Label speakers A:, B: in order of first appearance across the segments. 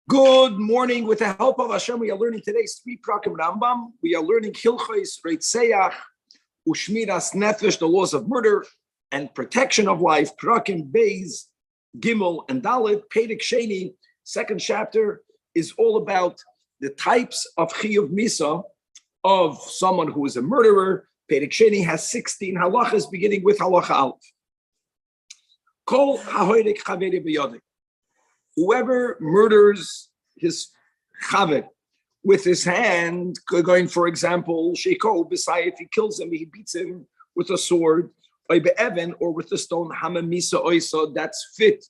A: Good morning. With the help of Hashem, we are learning today's three prakim Rambam. We are learning Hilchos, Rabbi Ushmiras Nefesh, the laws of murder and protection of life. Prakim Beis, Gimel, and Dalet. Perek Sheni, second chapter, is all about the types of Chiyuv Misa of someone who is a murderer. Perek Sheni has 16 halachas, beginning with halacha Aleph. Kol hahoyrek chaveri b'yadeh. Whoever murders his chaver with his hand, going, for example, Sheiko B'sai, if he kills him, he beats him with a sword, or be'even, or with a stone, hamamisa oisa, that's fit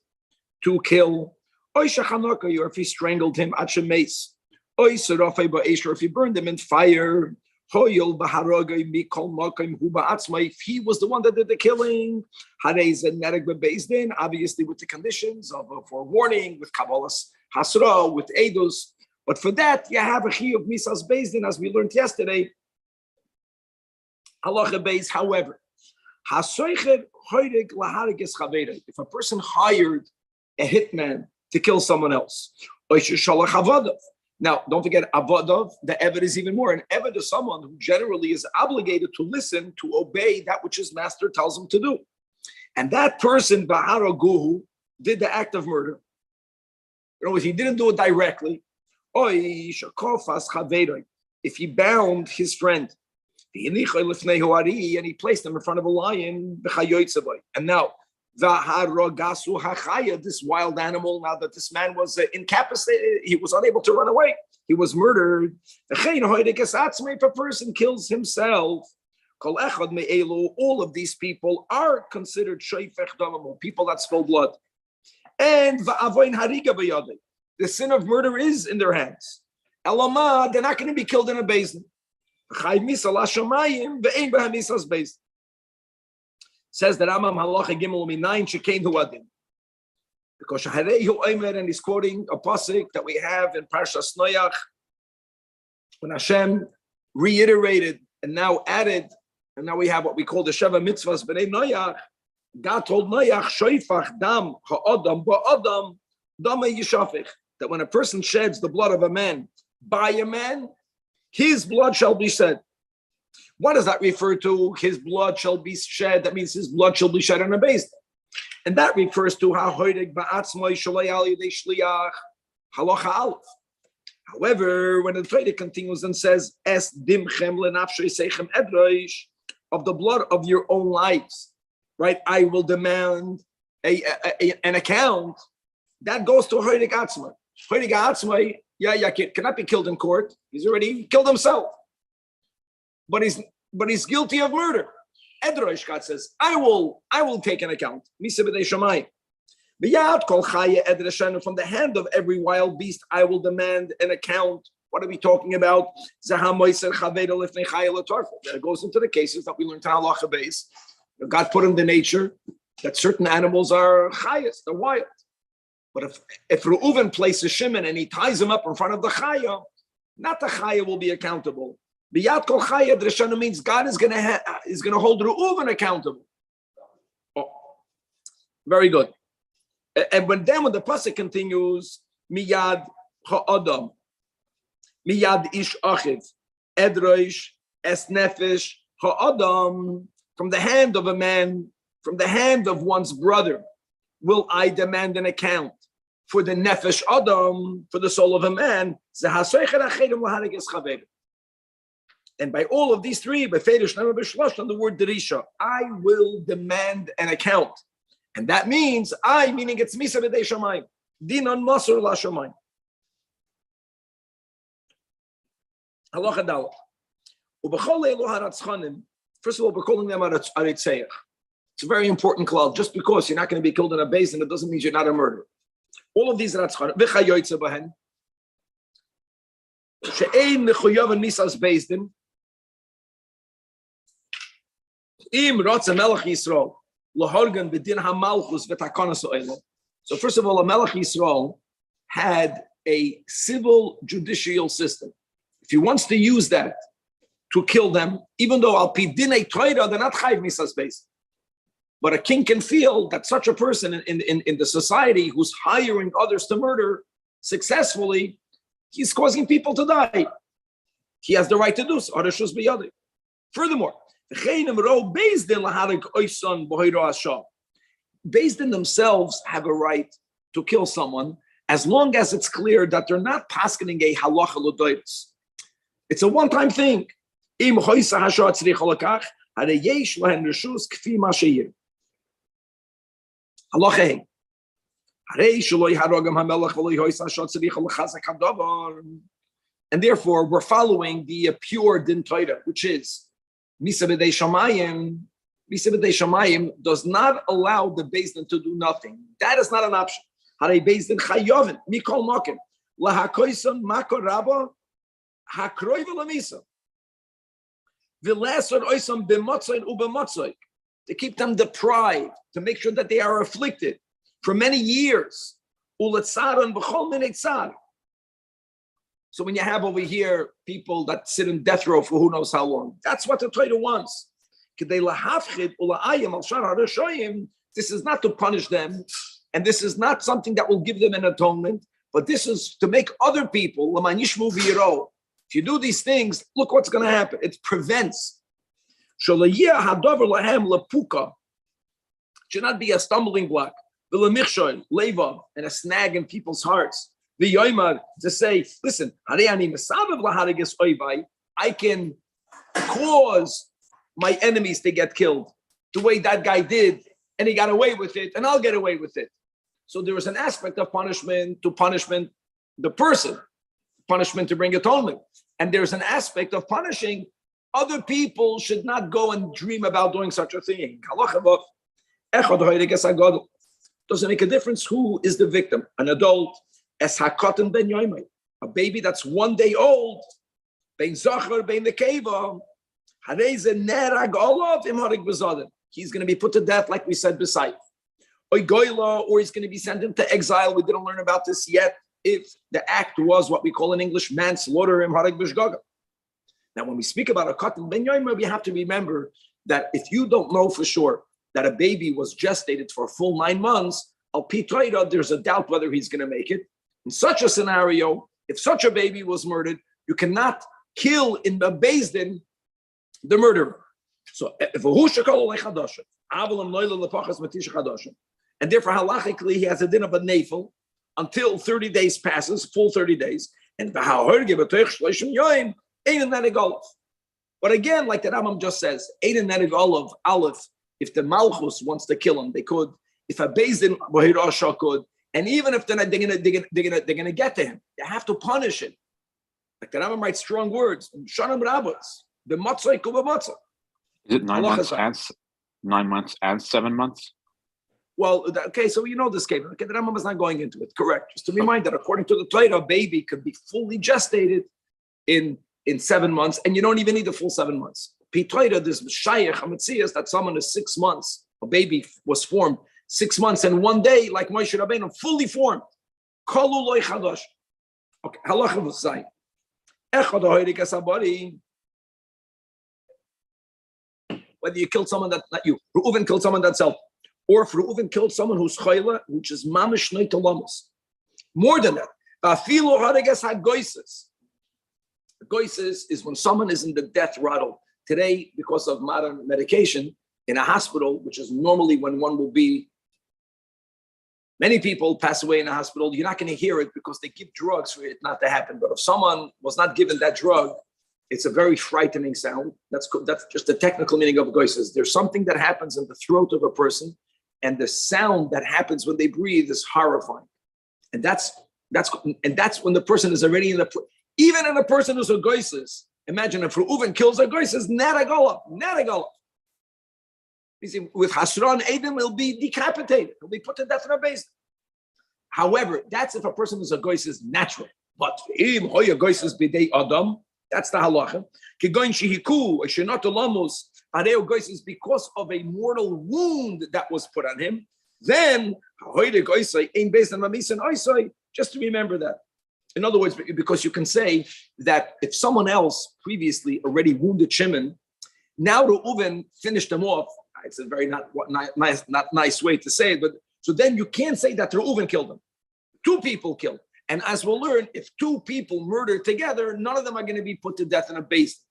A: to kill, or if he strangled him, achemes, oisa rafay ba'esh, or if he burned him in fire, if he was the one that did the killing, obviously with the conditions of forewarning, with Kabbalah's Hasra, with Eidos. But for that, you have a Chiyuv Misas Beis Din, as we learned yesterday. Halacha Beis, however, if a person hired a hitman to kill someone else, now, don't forget, avadav, the eved is even more. An eved is someone who generally is obligated to listen, to obey that which his master tells him to do. And that person, bahara guhu, did the act of murder. In other words, he didn't do it directly. If he bound his friend, and he placed him in front of a lion, and now, this wild animal, now that this man was incapacitated, he was unable to run away, he was murdered. If a person kills himself, all of these people are considered people that spill blood. And the sin of murder is in their hands. They're not going to be killed in a basin. Says that Rambam halacha gimel minayin shekein hu adin, because shaharei oimer, and he's quoting a pasuk that we have in Parshas Noach, when Hashem reiterated and now added, and now we have what we call the Sheva Mitzvahs b'nei Noach. God told Noach, shoifach dam ha'adam ba'adam dama yishafich, that when a person sheds the blood of a man by a man, his blood shall be shed. What does that refer to? His blood shall be shed. That means his blood shall be shed on a base. And that refers to halacha aleph. However, when the Torah continues and says, "Es dimchem lenafshei seichem edroish," of the blood of your own lives, right? I will demand an account. That goes to hoidik atzmai. Hoidik atzmai, cannot be killed in court. He's already killed himself. But he's guilty of murder. Edroish, God says, I will take an account. From the hand of every wild beast, I will demand an account. What are we talking about? That goes into the cases that we learned in halacha beis. God put in the nature that certain animals are chayas, they're wild. But if Reuven places Shimon and he ties him up in front of the chaya, not the chaya will be accountable. Biyat kol chaya dreshana means God is going to hold Reuven accountable. Oh, very good. And when the pasuk continues, miyad ha'adam, miyad ish achiv, edroish es nefesh ha'adam, from the hand of a man, from the hand of one's brother, will I demand an account for the nefesh adam, for the soul of a man. And by all of these three, by Fedish, Nama B'Shlosh, on the word Derisha, I will demand an account. And that means meaning it's Misa B'dei Shamayim. Dinan Masur La Shamayim. Halacha Daled. U'b'chol Eilo HaRatzchanim, first of all, we're calling them Aritzeach. It's a very important klal. Just because you're not going to be killed in a basin, it doesn't mean you're not a murderer. All of these Ratzchanim, V'chayoytze B'hen, She'ein Nechuyav Nisas Beis Din, Im Ratz Melech Yisrael Lahorgan B'Din HaMalchus V'Takanas Oilem. So first of all, a Melech Yisrael had a civil judicial system. If he wants to use that to kill them, even though Al Pi Dinei Torah, they're not Chayv Nisas Beis. But a king can feel that such a person in the society who's hiring others to murder successfully, he's causing people to die. He has the right to do so. Furthermore, Beis Din themselves have a right to kill someone as long as it's clear that they're not paskening a halacha l'doros. It's a one-time thing. Halacha. And therefore, we're following the pure din Torah, which is Misa b'dei shamayim. Misa b'dei shamayim does not allow the Beis Din to do nothing. That is not an option. Harei Beis Din chayovin mikol makim lahakoison makor rabba hakroiv lamisa v'lesor oisam b'motzoin u'b'motzoik, to keep them deprived, to make sure that they are afflicted for many years. Uletzaron b'chol minei tzar. So when you have over here people that sit in death row for who knows how long, that's what the Torah wants. This is not to punish them, and this is not something that will give them an atonement, but this is to make other people, if you do these things, look what's going to happen. It prevents. Should not be a stumbling block, and a snag in people's hearts. The Yoimar to say, listen, I can cause my enemies to get killed the way that guy did, and he got away with it, and I'll get away with it. So there is an aspect of punishment to punishment the person, punishment to bring atonement. And there's an aspect of punishing other people should not go and dream about doing such a thing. Doesn't make a difference who is the victim, an adult, as hakoten ben yoimai, a baby that's 1 day old, ben zachar ben nekeva, hareze nerag olav im harig bezadim. He's going to be put to death, like we said, beside. Or he's going to be sent into exile. We didn't learn about this yet. If the act was what we call in English manslaughter im harig b'shgaga. Now, when we speak about a hakoten ben yoimai, we have to remember that if you don't know for sure that a baby was gestated for a full 9 months, al pi Torah, there's a doubt whether he's going to make it. In such a scenario, if such a baby was murdered, you cannot kill in the Beis Din the murderer. So, and therefore, halachically, he has a din of a nafel until 30 days passes, full 30 days. And but again, like the Rambam just says, Aleph, if the Malchus wants to kill him, they could. If a Beis Din could. And even if they're gonna get to him, they have to punish him. Like the Rambam writes strong words. Shanam Rabbas, the matzah kuba matzah.
B: Is it 9 months and 9 months and 7 months?
A: Well, okay, so you know this case. Okay, the Rambam is not going into it. Correct. Just to remind that according to the Torah, a baby could be fully gestated in 7 months, and you don't even need the full 7 months. Torah, this shayach hametzias that someone is 6 months, a baby was formed 6 months and 1 day, like Moshe Rabbeinu, fully formed. Kolu loy chadash. Okay, halacha v'zay. Echad ha'hoirik esabari. Whether you killed someone that not you, Reuven killed someone that's self, or if Reuven killed someone who's chayla, which is mamish neitalamus. More than that, afilu harigas hagoises. Goises is when someone is in the death rattle. Today, because of modern medication, in a hospital, which is normally when one will be. Many people pass away in a hospital. You're not going to hear it because they give drugs for it not to happen. But if someone was not given that drug, it's a very frightening sound. That's just the technical meaning of goises. There's something that happens in the throat of a person, and the sound that happens when they breathe is horrifying. And that's when the person is already in the. Even in a person who's a goises, imagine if Reuven kills a goises, not a golov. You see, with Hasran Edom, he'll be decapitated. He'll be put to death in a base. However, that's if a person is a goyis is natural. But if a goyis is bidei adam, that's the halacha. Kigoin shehiku, shenat olamos, areo goyis is because of a mortal wound that was put on him. Then, just to remember that. In other words, because you can say that if someone else previously already wounded Shimon, now Reuven finished them off. It's a very not nice way to say it, but so then you can't say that Reuven killed him. 2 people killed. And as we'll learn, if two people murder together, none of them are going to be put to death in a base.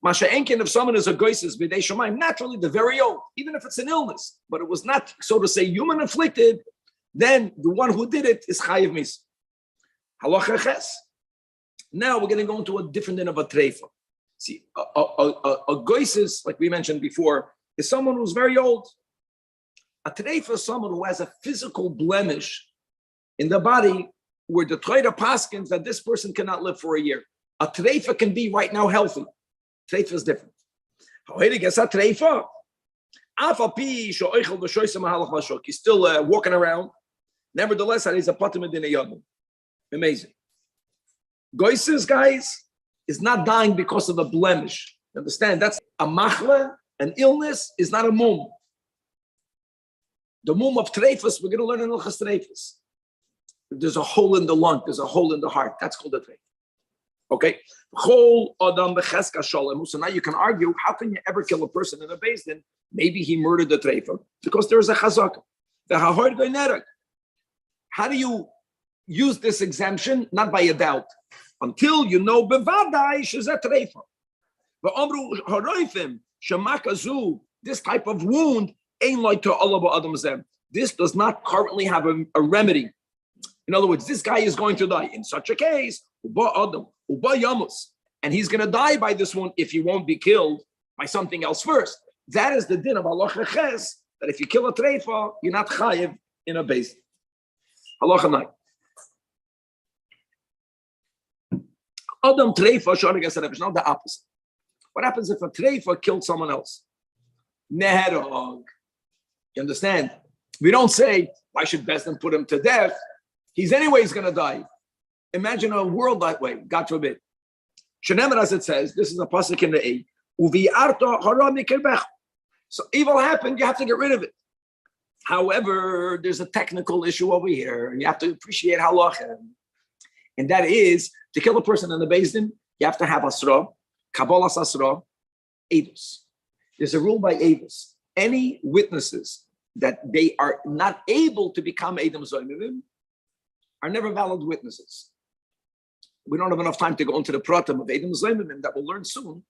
A: Masha Enkin, if someone is a goises b'dei shamayim, naturally they're very old, even if it's an illness, but it was not, so to say, human inflicted, then the one who did it is chayiv mis. Halacha ches. Now we're going to go into a different din of a treifa. See, a goises, like we mentioned before, is someone who's very old. A treifa is someone who has a physical blemish in the body where the Torah paskins that this person cannot live for a year. A treifa can be right now healthy. Treifa is different. He's still walking around. Nevertheless, he's a patim din yadam. Amazing. Goises, guys, is not dying because of a blemish. You understand? That's a machle, an illness, is not a mum. The mum of treifas, we're going to learn in Ilchas treifas. There's a hole in the lung, there's a hole in the heart. That's called a treifa. Okay? So now you can argue, how can you ever kill a person in a beis din? Maybe he murdered the treifa because there is a chazaka. How do you use this exemption? Not by a doubt. Until you know bevadai shezeh treifa. V'amru haroifim shemakazu. This type of wound ain't like to Allah adam zem. This does not currently have a remedy. In other words, this guy is going to die. In such a case, uba adam, uba yamus, and he's going to die by this one if he won't be killed by something else first. That is the din of halacha ches, that if you kill a treifa, you're not chayiv in a beis. Halacha 9. Adam treifa sharigas revish. Now the opposite. What happens if a treifa killed someone else? Neherog. You understand? We don't say, why should Besdin put him to death? He's anyways going to die. Imagine a world that way, God forbid. Shenemer, as it says, this is a pasuk in the A. Uvi'arto hara mikelbech. So evil happened, you have to get rid of it. However, there's a technical issue over here, and you have to appreciate halacha. And that is, to kill a person in the beis din, you have to have asra, kabbalas asra, edus. There's a rule by edus. Any witnesses that they are not able to become edom zoymim are never valid witnesses. We don't have enough time to go into the pratim of edom zoymim that we'll learn soon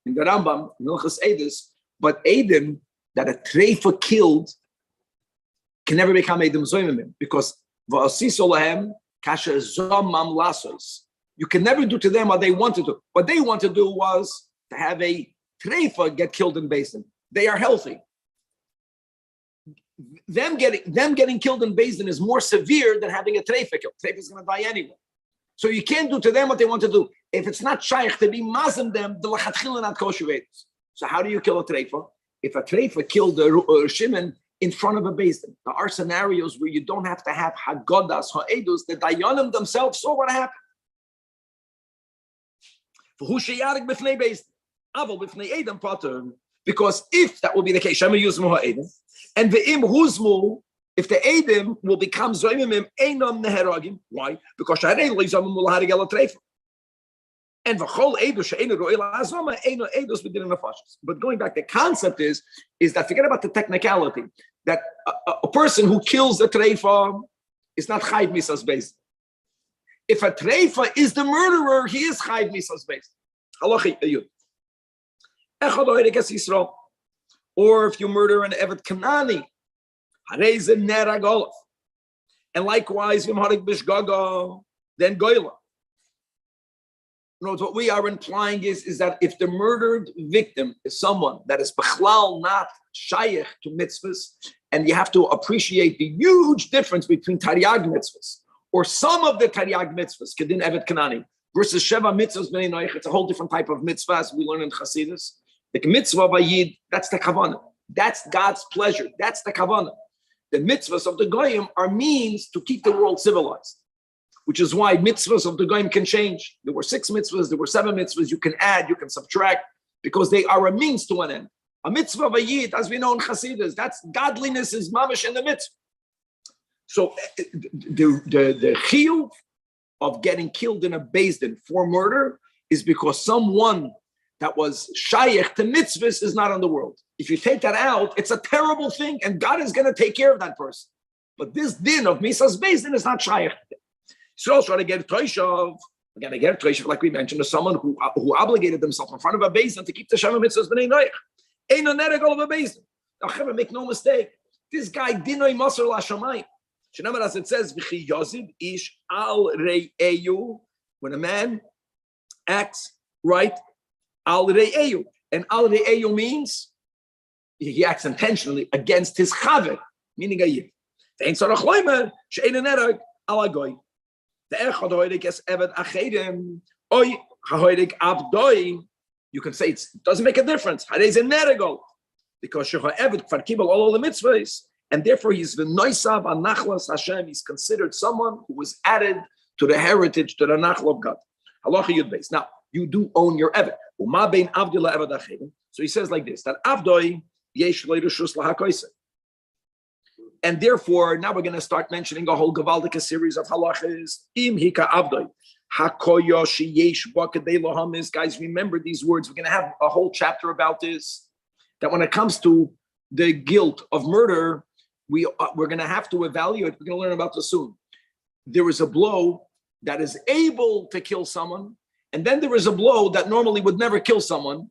A: in the Rambam, Milchas Edus. But edom that a treifa killed can never become edom zoymim because va'asis olahem kasher zomam lasos. You can never do to them what they wanted to. What they want to do was to have a treifa get killed in beis din. They are healthy. Them getting killed in beis din is more severe than having a treifa killed. Treifa is going to die anyway. So you can't do to them what they want to do. If it's not shaykh to be mazim them, the lachatchila not kosher. So how do you kill a treifa? If a treifa killed a shimon in front of a beis din, there are scenarios where you don't have to have hagodas, ha'edus. The dayanim themselves saw what happened. Because if that will be the case, Shema Yuzmu ha'edim, and the im huzmu, if the edim will become zoymim einam neheragim, why? Because sharei leizamim will harigel a treifa. And v'chol edu she'enu ro'el azama einu edus b'din nefashos. But going back, the concept is that forget about the technicality. That a person who kills the treifa is not chayv misas beis. If a treifa is the murderer, he is chayv misas beis. Halacha yud. Echad oirekas Yisrael. Or if you murder an Evet Kanani, harei nerag olaf. And likewise, v'im harig bishgaga, then goyla. What we are implying is that if the murdered victim is someone that is bechlal not shayach to mitzvahs, and you have to appreciate the huge difference between Taryag mitzvahs, or some of the Taryag mitzvahs, Kedin Evet Kanani, versus Sheva mitzvahs b'nei noich, it's a whole different type of mitzvah as we learn in Chassidus. The mitzvah vayid, that's the kavanah. That's God's pleasure. That's the kavanah. The mitzvahs of the goyim are means to keep the world civilized, which is why mitzvahs of the goyim can change. There were 6 mitzvahs, there were 7 mitzvahs. You can add, you can subtract, because they are a means to an end. A mitzvah vayid, as we know in Chassidus, that's godliness is mamish in the mitzvah. So the chiyuv of getting killed in a beis din for murder is because someone that was shayach to mitzvahs is not in the world. If you take that out, it's a terrible thing, and God is going to take care of that person. But this din of misas beis din is not shayach. Yisrael try to get Toishav. Again, I get Toishav, like we mentioned, is someone who obligated themselves in front of a basin to keep the Shema mitzvahs b'nei noich. Ain't no neregol of a basin. Now, make no mistake. This guy dinoi maser lashamayim. Remember, as it says, "V'chi yozid ish al re'eyu." When a man acts right, al re'eyu, and al re'eyu means he acts intentionally against his chaver, meaning a yid. Ve'ein tzarach loimer she'ein nereg al agoy. The echad hoidik es eved achedim oy hahoidik avdoi. You can say it doesn't make a difference. Harei ze neregol, because shecha eved kfar kibel all the mitzvahs. And therefore, he's v'noisav anachlas Hashem. He's considered someone who was added to the heritage, to the nachla of God. Halacha Yud Beis. Now, you do own your evet. Uma bein avdi la'eved achedim. So he says like this: that avdoi yesh le'rishus lahakoiseh. And therefore, now we're going to start mentioning a whole gavaldic series of halachas. Im hika avdoi hakoyo sheyesh b'kadei lohamis. Guys, remember these words. We're going to have a whole chapter about this. That when it comes to the guilt of murder, we're going to have to evaluate. We're going to learn about this soon. There is a blow that is able to kill someone, and then there is a blow that normally would never kill someone.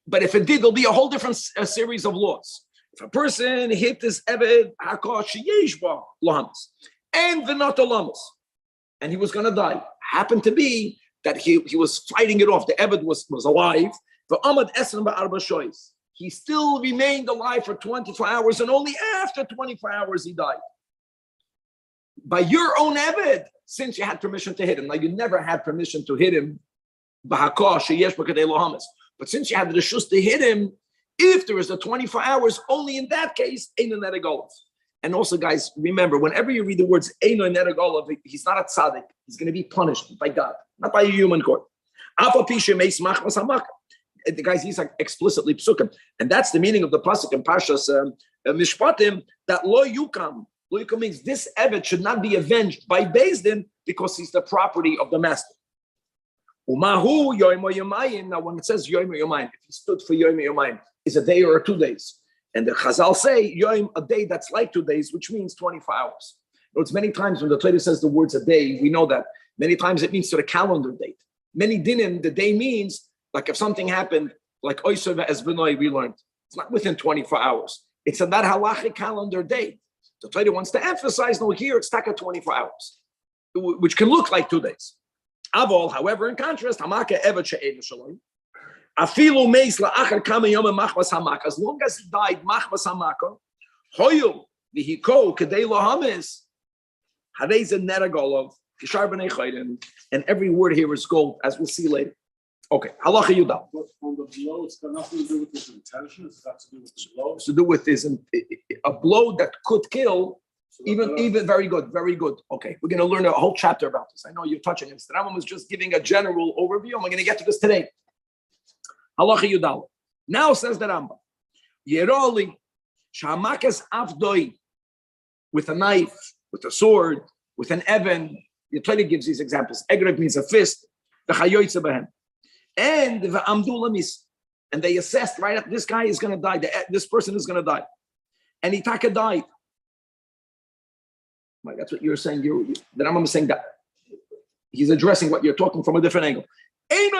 A: But if it did, there'll be a whole different series of laws. If a person hit his eved hakosh yeshba lahamas and v'nata lamas, and he was going to die, happened to be that he was fighting it off. The eved was alive. V'amad esrim ba'arba shoyis. He still remained alive for 24 hours, and only after 24 hours he died. By your own eved, since you had permission to hit him. Now, you never had permission to hit him, but since you had the reshus to hit him, if there is a 24 hours, only in that case, Eino Neregolov. And also, guys, remember, whenever you read the words Eino Neregolov, he's not a tzaddik. He's going to be punished by God, not by a human court. The guys, he's like explicitly psukim, and that's the meaning of the pasuk in Parshas Mishpatim, that lo yukam. Lo yukam means this eved should not be avenged by Beis Din because he's the property of the master. Umahu yoymo yomayim. Now, when it says yoymo yomayim, if he stood for yoymo yomayim, is a day or 2 days, and the Chazal say yoyim, a day that's like 2 days, which means 24 hours. It's many times when the Torah says the words a day, we know that many times it means to the calendar date. Many dinim, the day means. Like if something happened, like Oisova as Benoy, we learned, it's not within 24 hours. It's on that halachic calendar date. The Torah wants to emphasize, no, here it's taka 24 hours, which can look like 2 days. Avol, however, in contrast, hamaka evet she'edu shalom. Afilu meis la'achar kama yom machmas hamaka. As long as he died, machmas hamaka, hoyul v'hiko kedei lohamis, harei ze neragolov, kishar b'nei chayrim, and every word here is gold, as we'll see later. Okay, halacha Yudal.
C: On the blow, it's got nothing to do with his intention. It's got to do with the blow.
A: It's to do with his a blow that could kill. Even very good, very good. Okay, we're going to learn a whole chapter about this. I know you're touching it. Rambam was just giving a general overview, and we're going to get to this today. Halacha Yudal. Now says the Rambam, Yeroli shamakas avdoi, with a knife, with a sword, with an even. The Torah gives these examples. Egrev means a fist. The chayoytze behem. And the amdulamis, and they assessed right up. This guy is going to die. This person is going to die, and Itaka died. Right, that's what you're saying. The Rambam is saying that he's addressing what you're talking from a different angle. He's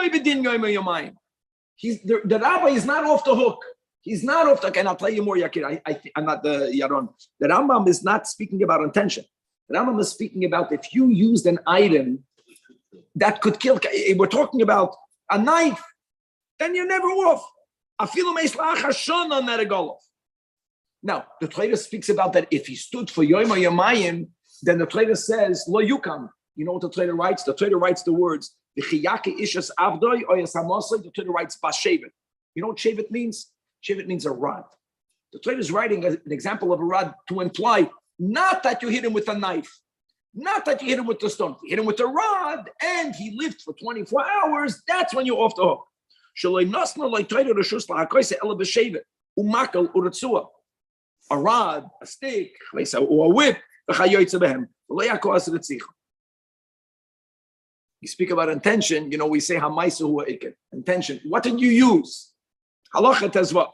A: the rabbi is not off the hook. He's not off the hook. And I'll tell you more, Yakir. I'm not the Yaron. The Rambam is not speaking about intention. The Rambam is speaking about if you used an item that could kill. We're talking about a knife, then you're never off. Now, the Torah speaks about that if he stood for Yom Yamayim, then the Torah says, Lo Yukam. You know what the Torah writes? The Torah writes the words, the Torah writes Bashevet. You know what Shevet means? Shevet means a rod. The Torah is writing an example of a rod to imply not that you hit him with a knife, not that you hit him with the stone. You hit him with a rod, and he lived for 24 hours. That's when you're off the hook. A rod, a stick, or a whip. You speak about intention. You know, we say intention. What did you use? Halacha tezva.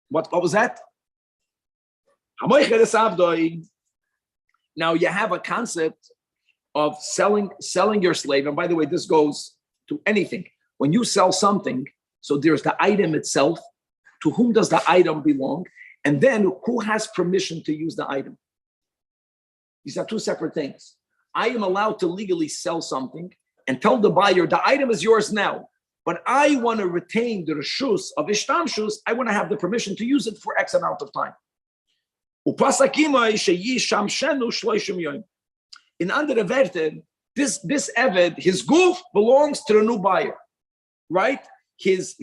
A: What was that? Now you have a concept of selling your slave. And by the way, this goes to anything. When you sell something, so there's the item itself. To whom does the item belong? And then who has permission to use the item? These are two separate things. I am allowed to legally sell something and tell the buyer, the item is yours now, but I want to retain the reshus of ishtamshus. I want to have the permission to use it for X amount of time. In andere Werte, this Eved, his goof belongs to the new buyer, right? His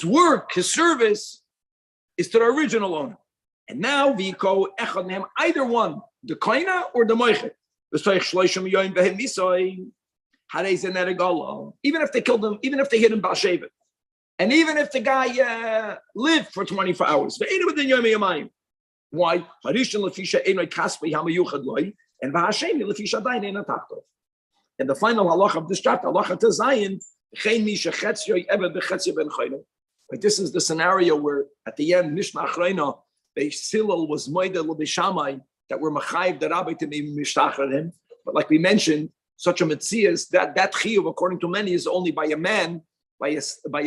A: work, his service is to the original owner. And now we go either one, the koina or the moichet. Even if they killed him, even if they hit him Balsheva, and even if the guy lived for 24 hours. Why? And the final halach of this chapter, halacha to Zion, this is the scenario where at the end, Mishnah Achrayna, Beis Hillel was moidel l'Bishamai that were machayiv the rabbi to be mishtachar him. But like we mentioned, such a metzias that chiyuv, according to many, is only by a man, by a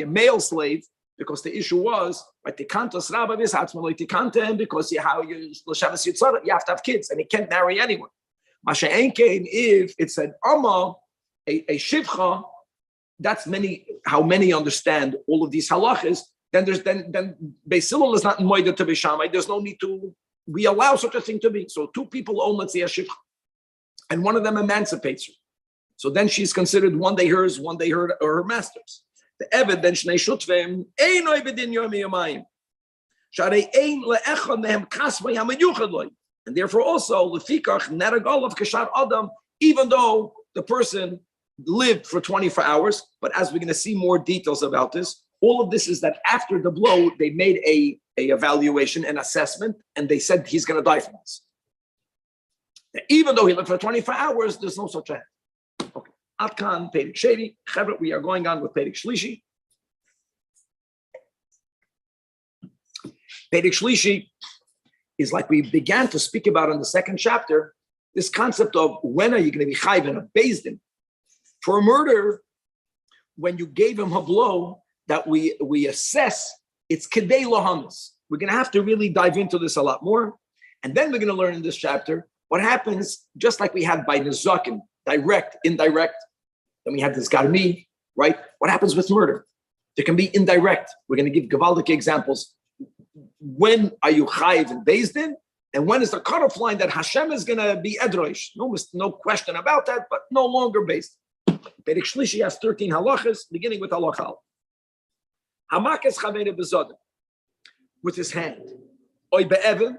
A: male slave, because the issue was right. Tikantos rabbi v'satzmaloi tikantem because you have to have kids and he can't marry anyone. Masha enkein if it's an amma, a shivcha. That's how many understand all of these halachas. Then Beis Hillel is not moida to Beishamai. There's no need to. We allow such a thing to be. So two people own, let's say, a shivcha, and one of them emancipates her. So then she's considered one day hers, one day her master's. The Eved then Shnei Shutvim ein oibedin yomi yomayim. Sharei ein le'echad mehem kasvay hamayuchad loy. And therefore also lefikach neragol of kashar adam, even though the person lived for 24 hours. But as we're going to see more details about this, all of this is that after the blow, they made a evaluation, an assessment, and they said he's going to die from this. Even though he lived for 24 hours, there's no such a. Okay. Atkan, Perik Sheni, Chevret, we are going on with Perik Shlishi. Perik Shlishi is like we began to speak about in the second chapter, this concept of when are you going to be chayv in a beis din. For a murder, when you gave him a blow, that we assess, it's kedei lohamas. We're going to have to really dive into this a lot more. And then we're going to learn in this chapter what happens, just like we had by Nezakim, direct, indirect. Then we have this garmi, right? What happens with murder? There can be indirect. We're going to give gavaldik examples. When are you chayiv in beis din? And when is the cutoff line that Hashem is going to be edroish? No question about that, but no longer based. Perek Shlishi has 13 halachas, beginning with halacha. Hamakas chavere bezodim, with his hand. Oy be'even,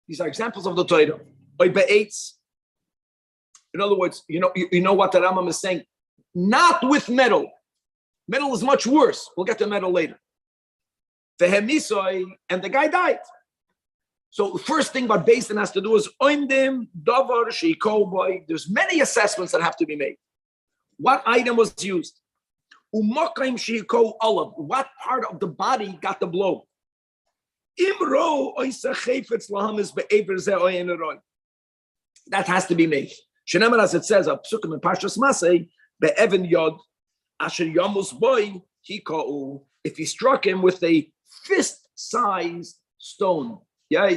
A: these are examples of the Torah. Oy be'etz. In other words, you know what the Rambam is saying? Not with metal. Metal is much worse. We'll get to metal later. Vehemisoy, and the guy died. So the first thing what beis din has to do is oindim davar sheikol boy. There's many assessments that have to be made. What item was used? Umakayim sheikol olav. What part of the body got the blow? Imro oisa chayfetz lahamis be'ever ze oyeneroy. That has to be made. Shenemar, as it says, Psukim in Parshas Masei, be'even yod asher yamus boy hikau. If he struck him with a fist-sized stone. Yeah,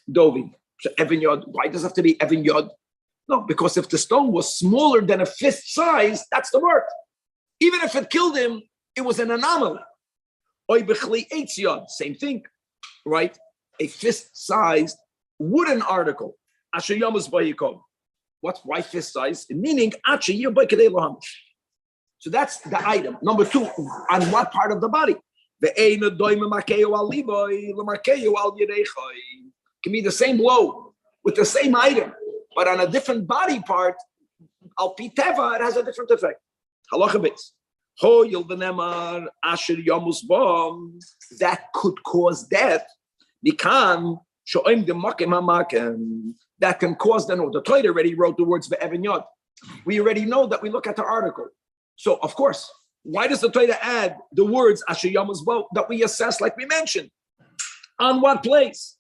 A: Dovi. So Evan Yod. Why does it have to be Evan Yod? No, because if the stone was smaller than a fist size, that's the word. Even if it killed him, it was an anomaly. Oy bechli eitz yod. Same thing, right? A fist-sized wooden article. Asher yamus bayikov. Why fist-sized? Meaning asher yir baykadei loham. So that's the item. Number two, on what part of the body? Can be the same blow with the same item, but on a different body part, al pi teva, it has a different effect. Halacha bits. That could cause death. That can cause them. The Torah already wrote the words ve'even yod. We already know that. We look at the article. So, of course, why does the Torah add the words Asher Yamus Bo that we assess, like we mentioned? On what place?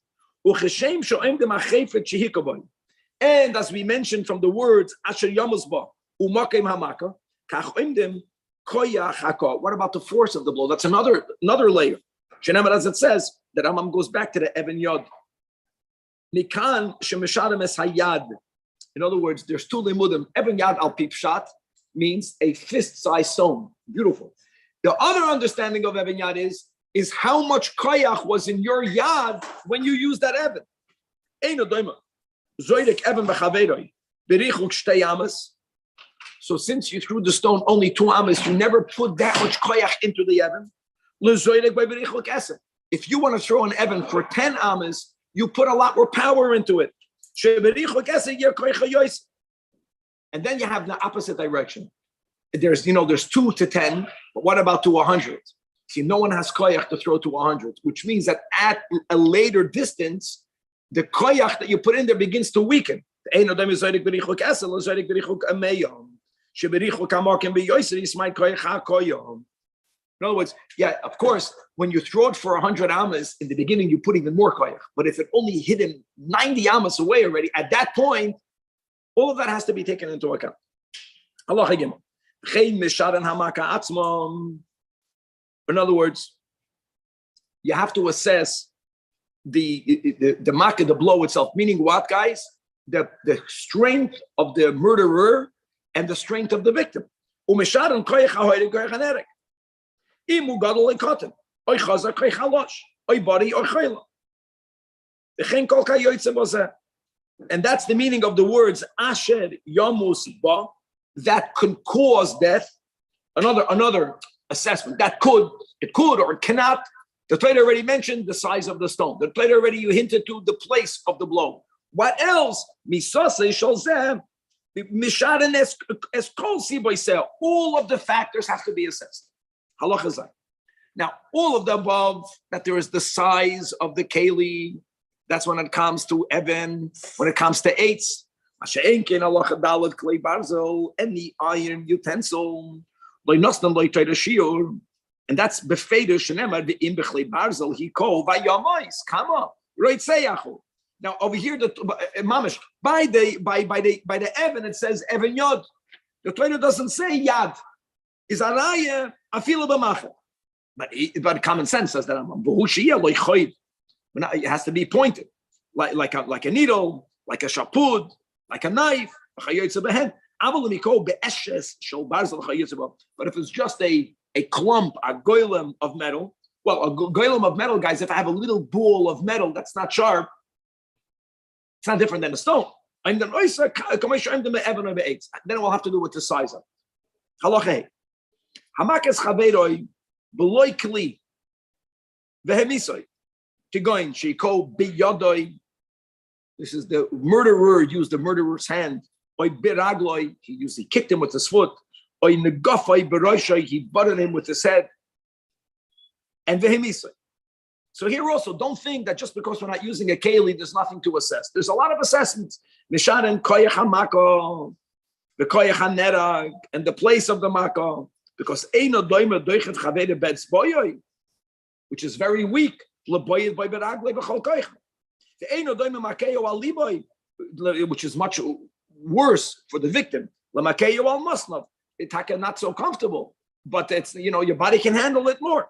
A: And as we mentioned from the words, Asher Yamusba, Umakim Hamaka, Kach Imdim, Koyach Haka. What about the force of the blow? That's another layer. Shenemar, as it says, the Rambam goes back to the Eben Yod. Nikan Shemesharem Es Hayad. In other words, there's two limudim. Eben Yad al Pipshat means a fist-sized stone. Beautiful. The other understanding of Eben Yad is how much koyach was in your yad when you use that Eben. Eino doima. Zoyrek Eben b'chaveroi. Berichuk shtei amas. So since you threw the stone only 2 amas, you never put that much koyach into the Eben. Lezoyrek by berichuk esem. If you want to throw an Eben for 10 amas, you put a lot more power into it. And then you have the opposite direction. There's 2 to 10, but what about to 100? See, no one has koyach to throw to 100, which means that at a later distance, the koyach that you put in there begins to weaken. In other words, yeah, of course, when you throw it for 100 amas, in the beginning, you put even more koyach. But if it only hit him 90 amas away already, at that point, all of that has to be taken into account. In other words, you have to assess the makkah, the blow itself. Meaning what, guys? The strength of the murderer and the strength of the victim. And that's the meaning of the words Asher Yamus Ba, that can cause death. Another assessment that it could or it cannot. The Torah already mentioned the size of the stone. The Torah already you hinted to the place of the blow. What else? All of the factors have to be assessed. Now, all of the above, that there is the size of the keli, that's when it comes to Even, when it comes to eights, and the iron utensil, and that's befeder shenemar the imbechle barzel he called vayamois. Come on, right? Seyachu. Now over here, the mamish by the Even it says Even Yod. The Torah doesn't say Yad. Is araya afilu b'machal. But common sense says that it has to be pointed, like a needle, like a shapud, like a knife. But if it's just a clump, a goylem of metal, well, a goylem of metal, guys, if I have a little ball of metal that's not sharp, it's not different than a stone. And then we'll have to do with the size of it. Beloy kli vehemisoy kigoin shiko biyodoi. This is the murderer used the murderer's hand. Oy biragloi, he kicked him with his foot. Oy negafoi beroishoy, he butted him with his head. And vehemisoy. So here also, don't think that just because we're not using a keli, there's nothing to assess. There's a lot of assessments. Nishaden koyach hamako, the koyach hanerag, and the place of the mako. Because which is very weak, which is much worse for the victim. It's not so comfortable, but it's your body can handle it more.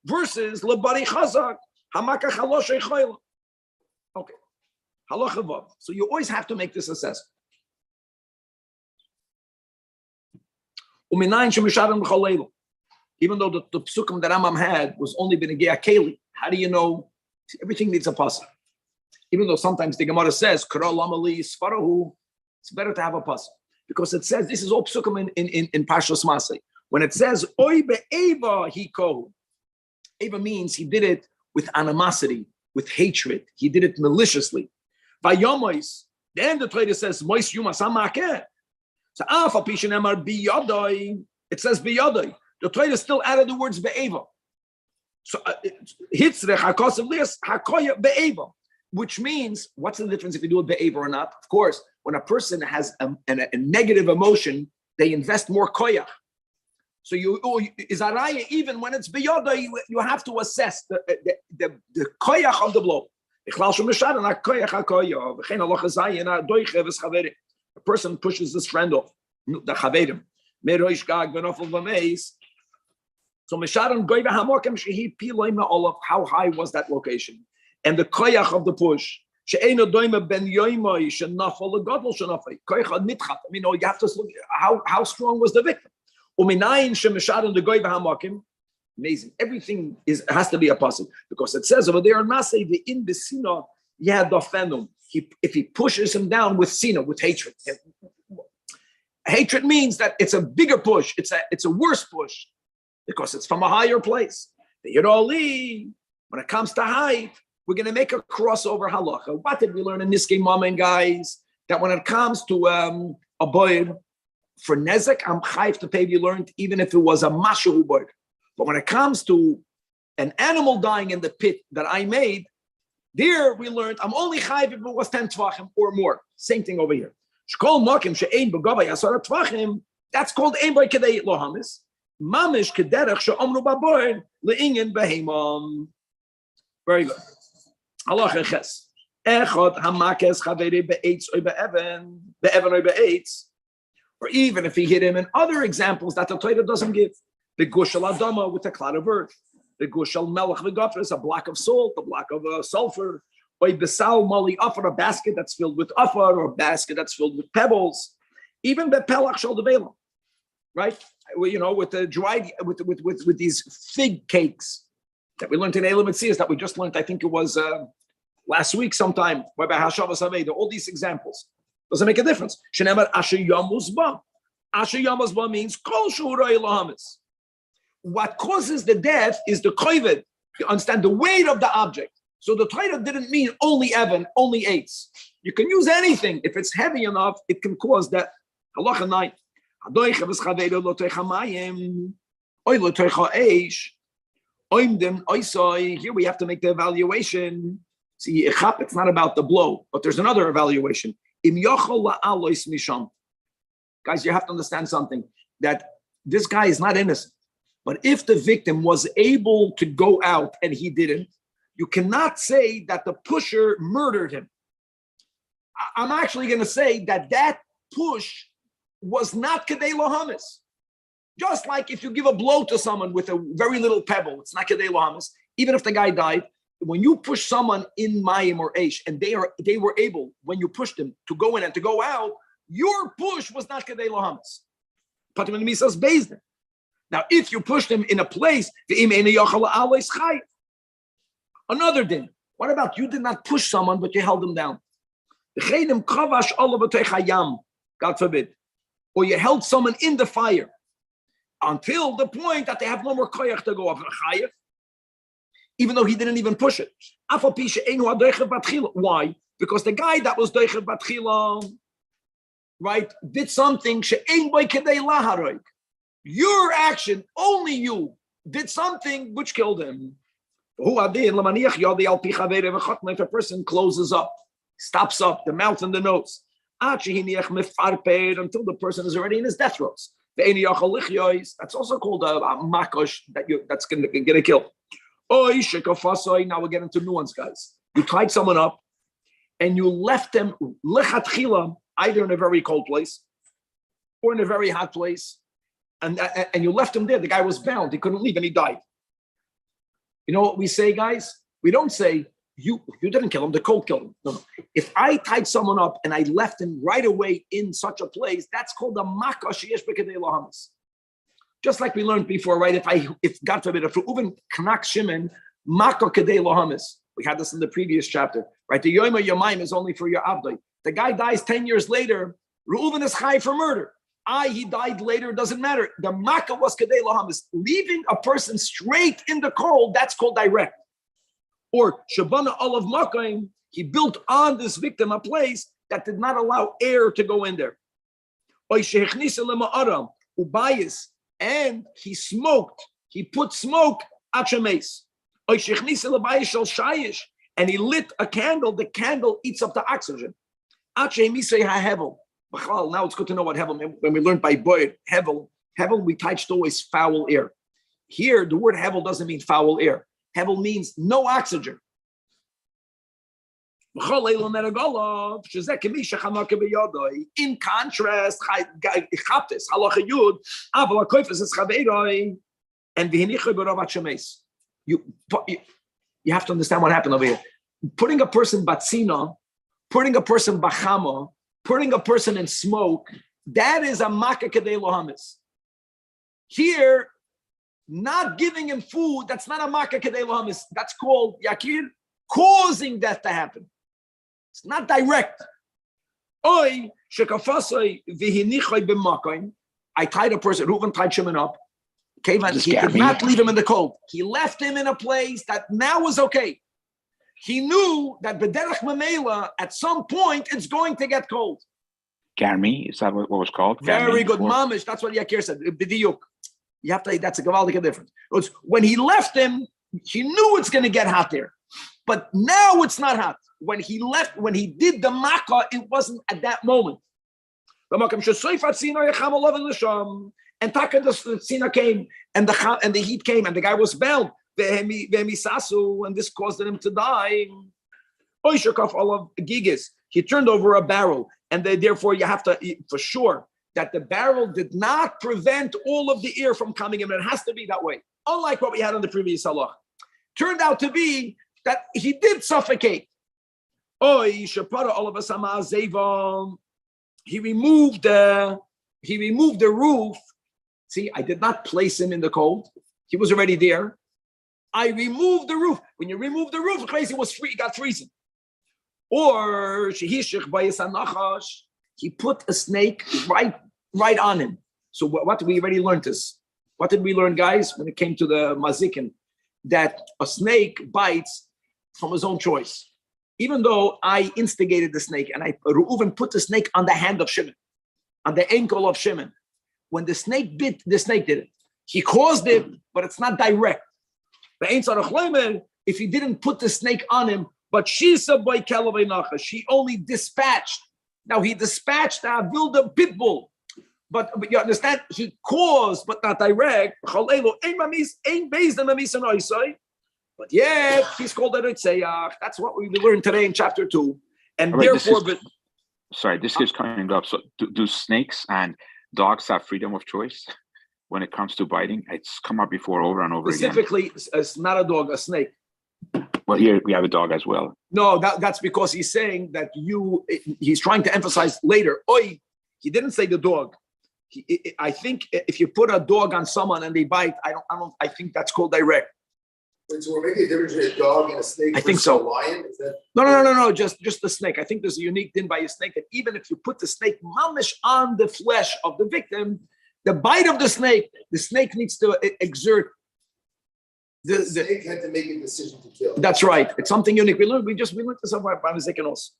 A: Versus okay. So you always have to make this assessment. Even though the psukim that Rambam had was only b'negei keli, how do you know? Everything needs a pasuk. Even though sometimes the Gemara says, it's better to have a pasuk. Because it says, this is all psukim in Parshas Masei. When it says, Oy be'eva he kohu. Eva means he did it with animosity, with hatred. He did it maliciously. Vayomois. Then the Torah says, Mois yumas hamakeh. So it says biyadai. The Torah still added the words be'eva. So which means, what's the difference if you do it be'eva or not? Of course, when a person has a negative emotion, they invest more koyach. So even when it's biyadai, you have to assess the koyach of the blow. A person pushes his friend off. The chaverim. So how high was that location? And the koyach of the push. I mean, you have to look how strong was the victim. Amazing. Everything has to be a puzzle because it says over there, Nase the in the sina, yeah, dofenum. If he pushes him down with sina, with hatred. Hatred means that it's a bigger push. It's a worse push because it's from a higher place. The Yeroli, when it comes to height, we're going to make a crossover halacha. What did we learn in this game, mom and guys? That when it comes to a boy for nezek, I'm chayv to pay. We learned even if it was a mashu boy. But when it comes to an animal dying in the pit that I made, there we learned I'm only chayv if it was 10 tvachim or more. Same thing over here. That's called ein boy kedei lohamis. Mamish kederach she'omru baboy le'inyan behemam. Very good. Halacha ches. Echad hamakes chaveri be'etz oy be'evan oy be'etz. Or even if he hit him in other examples that the Torah doesn't give. The gushal adama with a cloud of earth. The gushal melech v'gafres, a block of salt, a block of sulfur. Oy besal mali afar, a basket that's filled with afar, or a basket that's filled with pebbles. Even bepelach shal develam. Right? You know, with the dried, with these fig cakes that we learned in Elam Mitzias, that we just learned, I think it was last week sometime, by Hashavas Aveda, all these examples. Doesn't make a difference. Shenemar Asher Yamus Ba. Asher Yamus Ba means Kol Shurai Lahamis. What causes the death is the kovid. You understand the weight of the object. So the Torah didn't mean only Evan, only eights. You can use anything. If it's heavy enough, it can cause death. Halacha 9. Here we have to make the evaluation. See, it's not about the blow, but there's another evaluation. Guys, you have to understand something, that this guy is not innocent. But if the victim was able to go out and he didn't, you cannot say that the pusher murdered him. I'm actually going to say that push was not kedei lohamis. Just like if you give a blow to someone with a very little pebble, it's not kedei lohamis. Even if the guy died, when you push someone in mayim or eish, and they were able, when you pushed them, to go in and to go out, your push was not kedei lohamis. Patim misas bezdin. Now, if you pushed him in a place, another din. What about you did not push someone, but you held him down? God forbid. Or you held someone in the fire until the point that they have no more koyach to go up. Even though he didn't even push it. Why? Because the guy that was doichev batchila, right, did something. Your action, only you, did something which killed him. If a person closes up, stops up the mouth and the nose, until the person is already in his death throes. That's also called a makosh that's going to get a kill. Now we're getting to nuance, guys. You tied someone up and you left them either in a very cold place or in a very hot place, and you left him there. The guy was bound. He couldn't leave and he died. You know what we say, guys? We don't say, you didn't kill him, the cold killed him. No. If I tied someone up and I left him right away in such a place, that's called a makkah sheyesh b'kedei lahamis. Just like we learned before, right? If God forbid, if Reuven knak Shimon, makkah kedei lahamis. We had this in the previous chapter, right? The Yoma Yomaim is only for your avdai. The guy dies 10 years later. Reuven is chai for murder. He died later, it doesn't matter. The makkah was kedei lahamis. Leaving a person straight in the cold, that's called direct. Or Shabana Olav Makayim, he built on this victim a place that did not allow air to go in there. Ubayis, and he smoked. He put smoke achames. And he lit a candle. The candle eats up the oxygen. Now it's good to know what hevel. When we learned by Boyd, hevel we touched always foul air. Here, the word hevel doesn't mean foul air. Hevel means no oxygen. In contrast, and you have to understand what happened over here. Putting a person batzina, putting a person bachama, putting a person in smoke, that is a makkah kedei lohamis. Here, not giving him food, that's not a makkah kedei lohamis. That's called yakir, causing death to happen. It's not direct. I tied a person, Reuven tied Shimon up. He did not leave him in the cold. He left him in a place that now was okay. He knew that B'derech Mamela, at some point, it's going to get cold.
B: Garmi, is that what was called?
A: Very good. Mamish, that's what Yakir said. B'diyuk. You have to, that's a gavaldic difference. When he left him, he knew it's going to get hot there. But now it's not hot. When he left, when he did the makkah, it wasn't at that moment. And Taka the Sina came, and the heat came, and the guy was bound. And this caused him to die. He turned over a barrel, and therefore you have to, for sure, that the barrel did not prevent all of the air from coming in. It has to be that way. Unlike what we had on the previous halach. Turned out to be that he did suffocate. He removed the roof. See, I did not place him in the cold. He was already there. I removed the roof. When you remove the roof, crazy was free, got freezing. Or he put a snake right on him. So what we already learned this? What did we learn, guys, when it came to the mazikin? That a snake bites from his own choice. Even though I instigated the snake and Reuven put the snake on the hand of Shimon, on the ankle of Shimon. When the snake bit, the snake did it. He caused it, but it's not direct. If he didn't put the snake on him, but she only dispatched. Now he dispatched a wilde pit bull. But you understand, he caused, but not direct. But yeah, he's called a Zajac. That's what we learned today in chapter 2. And
B: right,
A: therefore,
B: this is coming up. So do snakes and dogs have freedom of choice when it comes to biting? It's come up before over and over
A: specifically,
B: again.
A: Specifically, it's not a dog, a snake.
B: Well, here we have a dog as well.
A: No, that's because he's saying that he's trying to emphasize later. He didn't say the dog. I think if you put a dog on someone and they bite, I think that's called direct.
D: So we're making a difference between a dog and a snake.
A: I think so.
D: A lion? Is that...
A: No. Just the snake. I think there's a unique din by a snake that even if you put the snake mamish on the flesh of the victim, the bite of the snake needs to exert.
D: The snake had to make a decision to kill.
A: That's right. It's something unique. We learned this about Zajac also.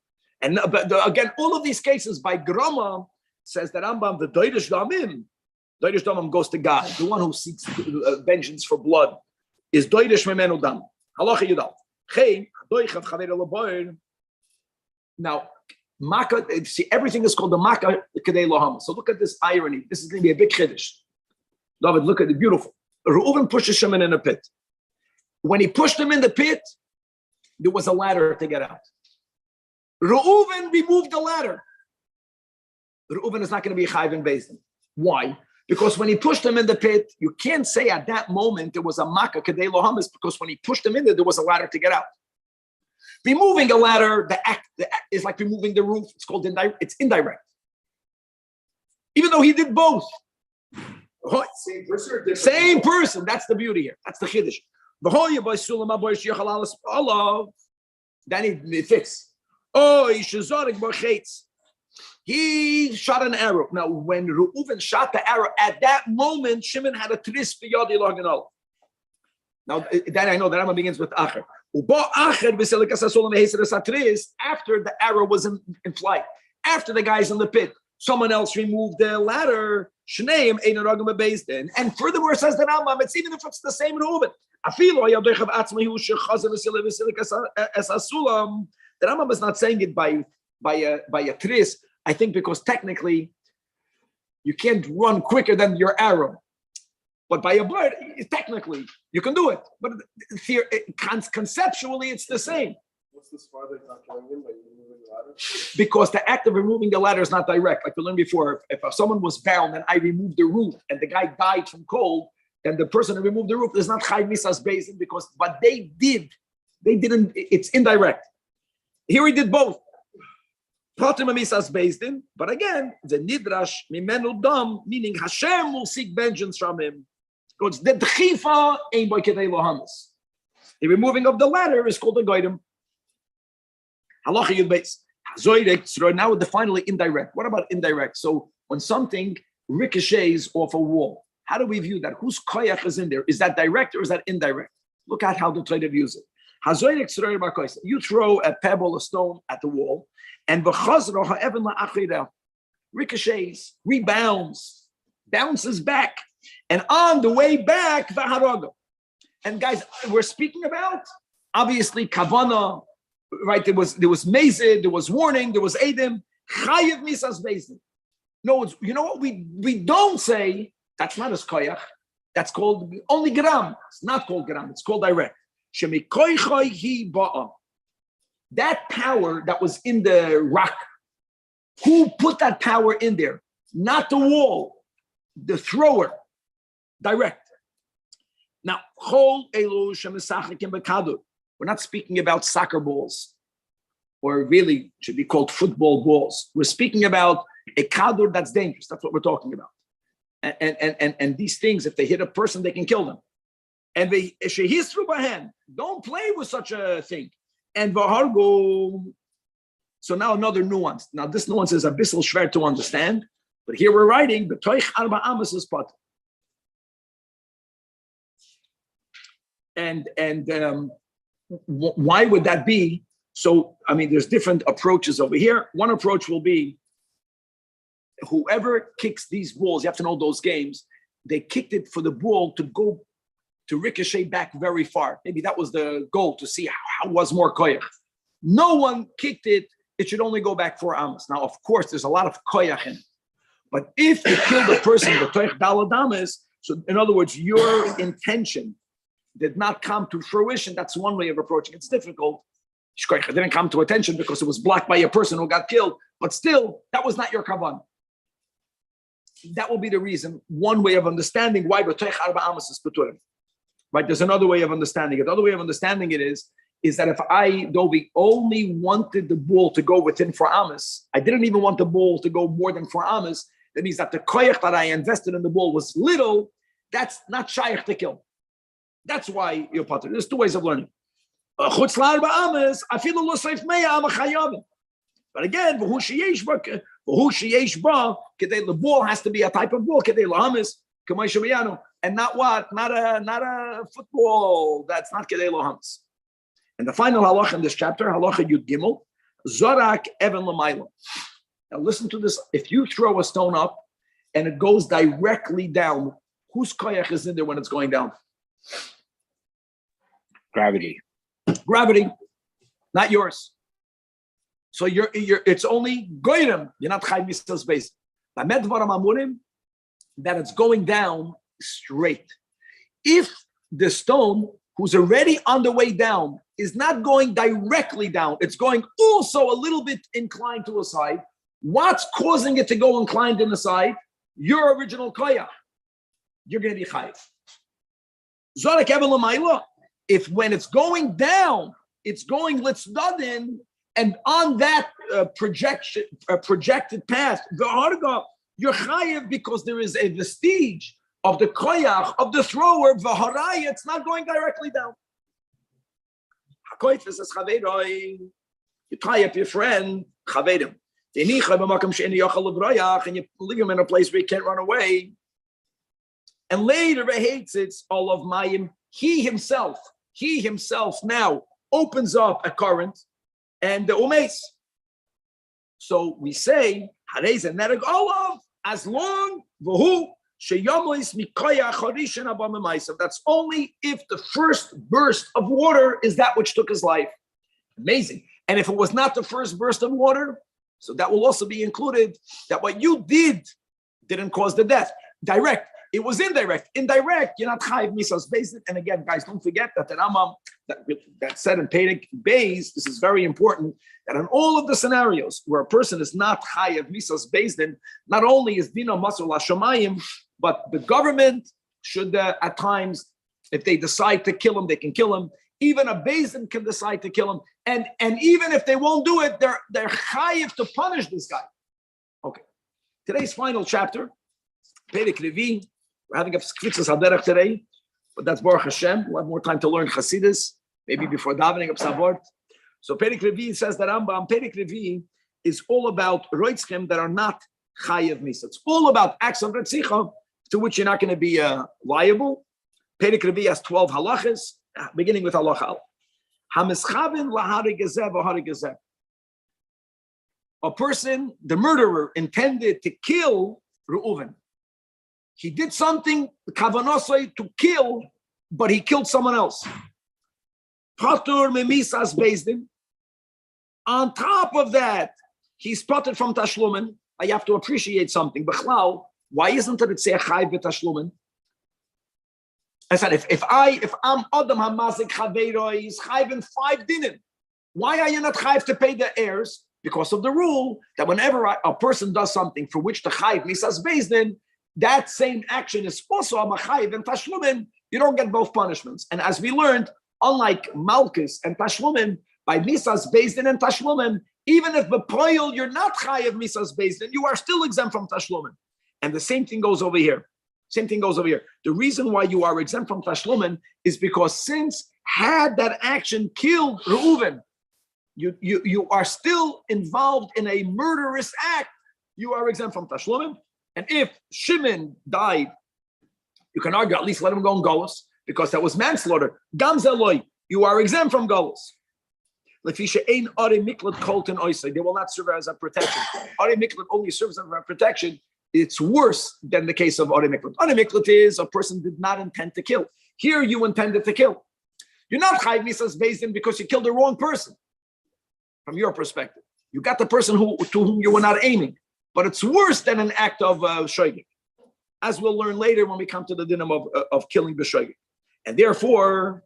A: And again, all of these cases by Grama says that Rambam, the Doidish Damim goes to God, the one who seeks vengeance for blood. Is doidish memenu dam. Halacha yudal. Hey, doichav chaver laboir. Now, makkah. See, everything is called the makkah kedei loham. So look at this irony. This is going to be a big chiddush. David, look at it. Beautiful. Reuven pushes Shimon in a pit. When he pushed him in the pit, there was a ladder to get out. Reuven removed the ladder. Reuven is not going to be chayv in Beis Din. Why? Because when he pushed him in the pit, you can't say at that moment there was a makkah kedei lohamis, because when he pushed him in there was a ladder to get out. Removing a ladder, the act is like removing the roof. It's called indirect. It's indirect. Even though he did both.
D: Same person or different?
A: Same person. That's the beauty here. That's the chiddush. Then he fixed. He shot an arrow. Now, when Reuven shot the arrow, at that moment, Shimon had a tris for Yodi Loganol. Now, then I know that Rambam begins with Acher. After the arrow was in flight, after the guy's in the pit, someone else removed the ladder. And furthermore, says the Rambam, it's even if it's the same Reuven. The Rambam is not saying it by a tris. I think because technically you can't run quicker than your arrow, but by a bird, technically you can do it. But conceptually, it's the same.
C: What's this farther not going in by removing the ladder?
A: Because the act of removing the ladder is not direct. Like we learned before, if someone was bound and I removed the roof and the guy died from cold, then the person who removed the roof is not Chai Misas Bezin because what they didn't, it's indirect. Here he did both. Pratim Misas Bezin, but again, the Nidrash, Mimenu Dam, meaning Hashem will seek vengeance from him. Because the Dchifa ain't by Kedei Lohamas. The removing of the ladder is called a Goydem. Halacha Yud Beis. Now with the finally indirect. What about indirect? So when something ricochets off a wall, how do we view that? Whose koyach is in there? Is that direct or is that indirect? Look at how the Torah views it. You throw a pebble, a stone at the wall, and ricochets, rebounds, bounces back, and on the way back, and guys, we're speaking about obviously kavana, right? There was mezid, there was warning, there was edim, chayiv misas bezin. No, you know what we don't say. That's not as koyach. That's called only gram. It's not called gram. It's called direct. That power that was in the rock, who put that power in there? Not the wall, the thrower. Direct. Now, we're not speaking about soccer balls, or really should be called football balls. We're speaking about a kadur that's dangerous. That's what we're talking about. And these things, if they hit a person, they can kill them. And they shehisru bahan. Don't play with such a thing. And vahargo. So now another nuance. Now this nuance is a bissel schwer to understand, but here we're writing betoich arba amas is pat. And why would that be? So I mean, there's different approaches over here. One approach will be whoever kicks these balls. You have to know those games. They kicked it for the ball to go to ricochet back very far. Maybe that was the goal, to see how was more koyach. No one kicked it. It should only go back 4 amos. Now, of course, there's a lot of koyach in it. But if you kill the person, the toich daladamas, so in other words, your intention did not come to fruition, that's one way of approaching it. It's difficult. It didn't come to attention because it was blocked by a person who got killed. But still, that was not your kavan. That will be the reason, one way of understanding why betoich arba amos is peturim. Right? There's another way of understanding it. The other way of understanding it is that if we only wanted the ball to go within 4 amos, I didn't even want the ball to go more than 4 amos, that means that the koyach that I invested in the ball was little, that's not shaykh to kill. That's why you're potter. There's 2 ways of learning. But again, the ball has to be a type of ball, and not what? Not a football. That's not kedei lohamas. And the final halacha in this chapter, halacha Yud Gimel, Zajac even l'mayla. Now listen to this. If you throw a stone up and it goes directly down, whose koyach is in there when it's going down?
B: Gravity,
A: not yours. So you're it's only goyim. You're not chai misas beis. That it's going down straight. If the stone, who's already on the way down, is not going directly down, it's going also a little bit inclined to a side. What's causing it to go inclined in the side? Your original koyach. You're going to be chayiv. Zajac even l'mayla. If when it's going down, it's going litzdadin, and on that projected path, you're chayiv because there is a vestige of the koyach, of the thrower, v'haraya, it's not going directly down. HaKoyf says, you tie up your friend, chavedim. And you leave him in a place where he can't run away. And later he hates it, all of mayim. He himself now opens up a current and the umes. So we say, as long that's only if the first burst of water is that which took his life. Amazing. And if it was not the first burst of water, so that will also be included, that what you didn't cause the death. Direct. It was indirect. Indirect, you're not chayiv misas beis din. And again, guys, don't forget that the Rambam that said in Perek Beis, this is very important, that in all of the scenarios where a person is not chayiv misas beis din, not only is dina masur lashamayim, but the government should at times, if they decide to kill him, they can kill him. Even a beis din can decide to kill him, and even if they won't do it, they're chayiv to punish this guy. Okay, today's final chapter, Perek Revi. We're having a Kvitzas Haderach today, but that's Baruch Hashem. We'll have more time to learn Chassidus, maybe before davening of Savort. So Perek Revi says that Rambam, Perek Revi is all about roitzchem that are not chayev misa. It's all about acts of retzicha to which you're not going to be liable. Perek Revi has 12 halachas, beginning with halacha al. Hamischavin lahari gezeh v'hari gezeh. A person, the murderer, intended to kill Reuven. He did something, kavanosai, to kill, but he killed someone else. Patur memisas beis din. On top of that, he's spotted from tashlumen. I have to appreciate something. B'chlau, why isn't it say chayv v'tashlumen? I said, if I'm Adam hamazik chaveiro, he's chayv in 5 dinim. Why are you not chayv to pay the heirs? Because of the rule that whenever a person does something for which the chayv misas beis din, that same action is also a machayiv and tashlumin. You don't get both punishments. And as we learned, unlike malchus and tashlumin, by misas beis din and tashlumin, even if b'poil you're not chayiv misas beis din, you are still exempt from tashlumin. And the same thing goes over here. The reason why you are exempt from tashlumin is because since had that action killed Reuven, you are still involved in a murderous act. You are exempt from tashlumin. And if Shimon died, you can argue, at least let him go in Golus, because that was manslaughter. Gamzeloi, you are exempt from Golus. They will not serve as a protection. Ari Miklat only serves as a protection. It's worse than the case of Ari Miklat. Ari Miklat is a person did not intend to kill. Here you intended to kill. You're not Chayv Misas beis din because you killed the wrong person. From your perspective, you got the person to whom you were not aiming. But it's worse than an act of shoygig, as we'll learn later when we come to the dinim of killing b'shoygig. And therefore,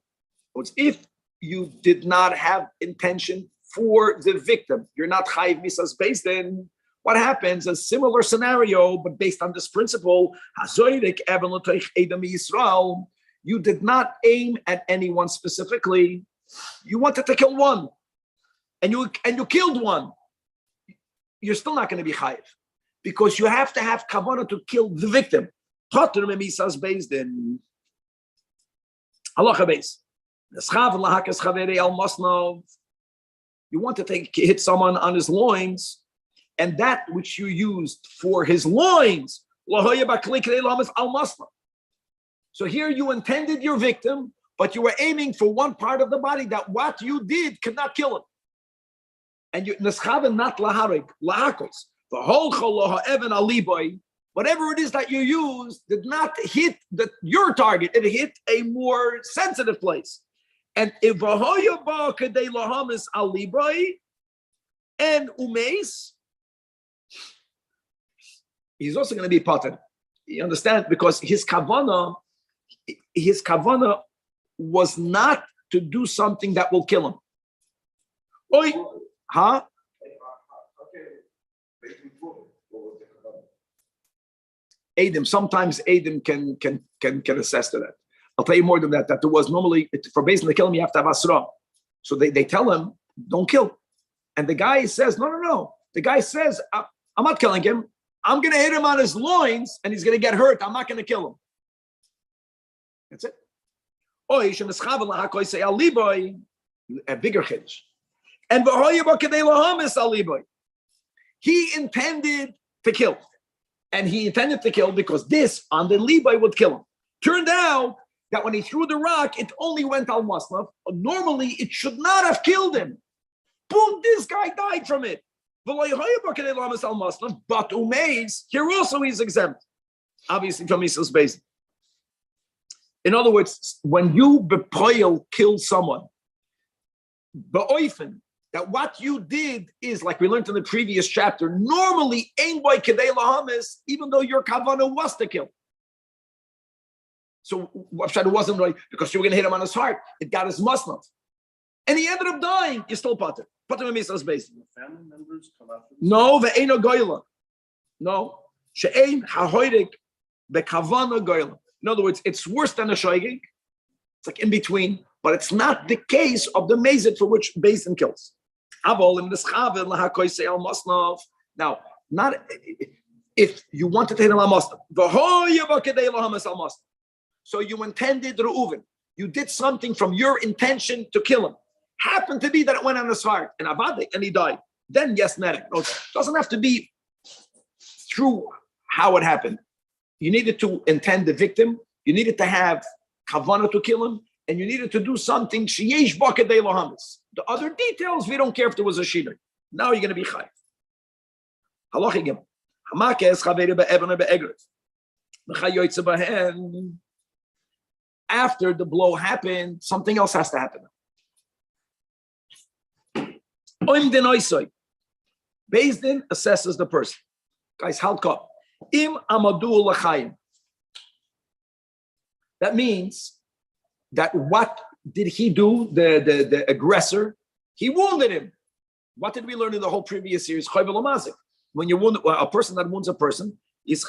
A: if you did not have intention for the victim, you're not chayiv misas beis din. What happens? A similar scenario, but based on this principle, you did not aim at anyone specifically. You wanted to kill one, and you killed one. You're still not going to be chayiv because you have to have kavanah to kill the victim. Patur memisas beis din. Halacha beis. You want to hit someone on his loins, and that which you used for his loins. So here you intended your victim, but you were aiming for one part of the body that what you did could not kill him. And you neschaven not laharig, lahakos. The whole choloha even aliboy, whatever it is that you use, did not hit your target. It hit a more sensitive place. And if vahoya ba kadei lahamis aliboy and umeis, he's also going to be potter. You understand? Because his kavana was not to do something that will kill him. Oi. Huh? Adam. Sometimes Adam can assess to that. I'll tell you more than that. That there was normally for basically to kill him, you have to have asra. So they tell him, don't kill. And the guy says, no. The guy says, I'm not killing him. I'm going to hit him on his loins, and he's going to get hurt. I'm not going to kill him. That's it. Oh, you should say a bigger chiddush. And he intended to kill. And he intended to kill because this on the Levi would kill him. Turned out that when he threw the rock, it only went al maslav. Normally, it should not have killed him. Boom, this guy died from it. But Umeis, here also he's exempt. Obviously from Yisrael's base. In other words, when you bepoil kill someone, beoifen, that what you did is, like we learned in the previous chapter, normally ain boy kedei lahamis, even though your kavanah was to kill. So it wasn't right because you were going to hit him on his heart. It got his muscle. And he ended up dying. You're still pater. Pater Misas based.
C: Family members come out.
A: No, ve'eno goyla. No. She'ein ha'hoidik be'kavana goyla. In other words, it's worse than a shoygig. It's like in between, but it's not the case of the mazit for which Basin kills. Now, not if you wanted to hit him al musnaf. So you intended Reuven. You did something from your intention to kill him. Happened to be that it went on his heart and Avadik and he died. Then yes, medic. No, it doesn't have to be through how it happened. You needed to intend the victim. You needed to have kavanah to kill him, and you needed to do something. Sheyesh bakadei lohamis. The other details, we don't care if there was a shidduch. Now you're going to be chayiv. Halachigim. Hamakes chaveri be'evan be'egret. Mechayoytze behen. After the blow happened, something else has to happen. Oim denoisoi. Beis Din assesses the person. Guys, halka. Im amadu l'chayim. That means that what did he do? The aggressor, he wounded him. What did we learn in the whole previous series? When you wound a person that wounds a person, is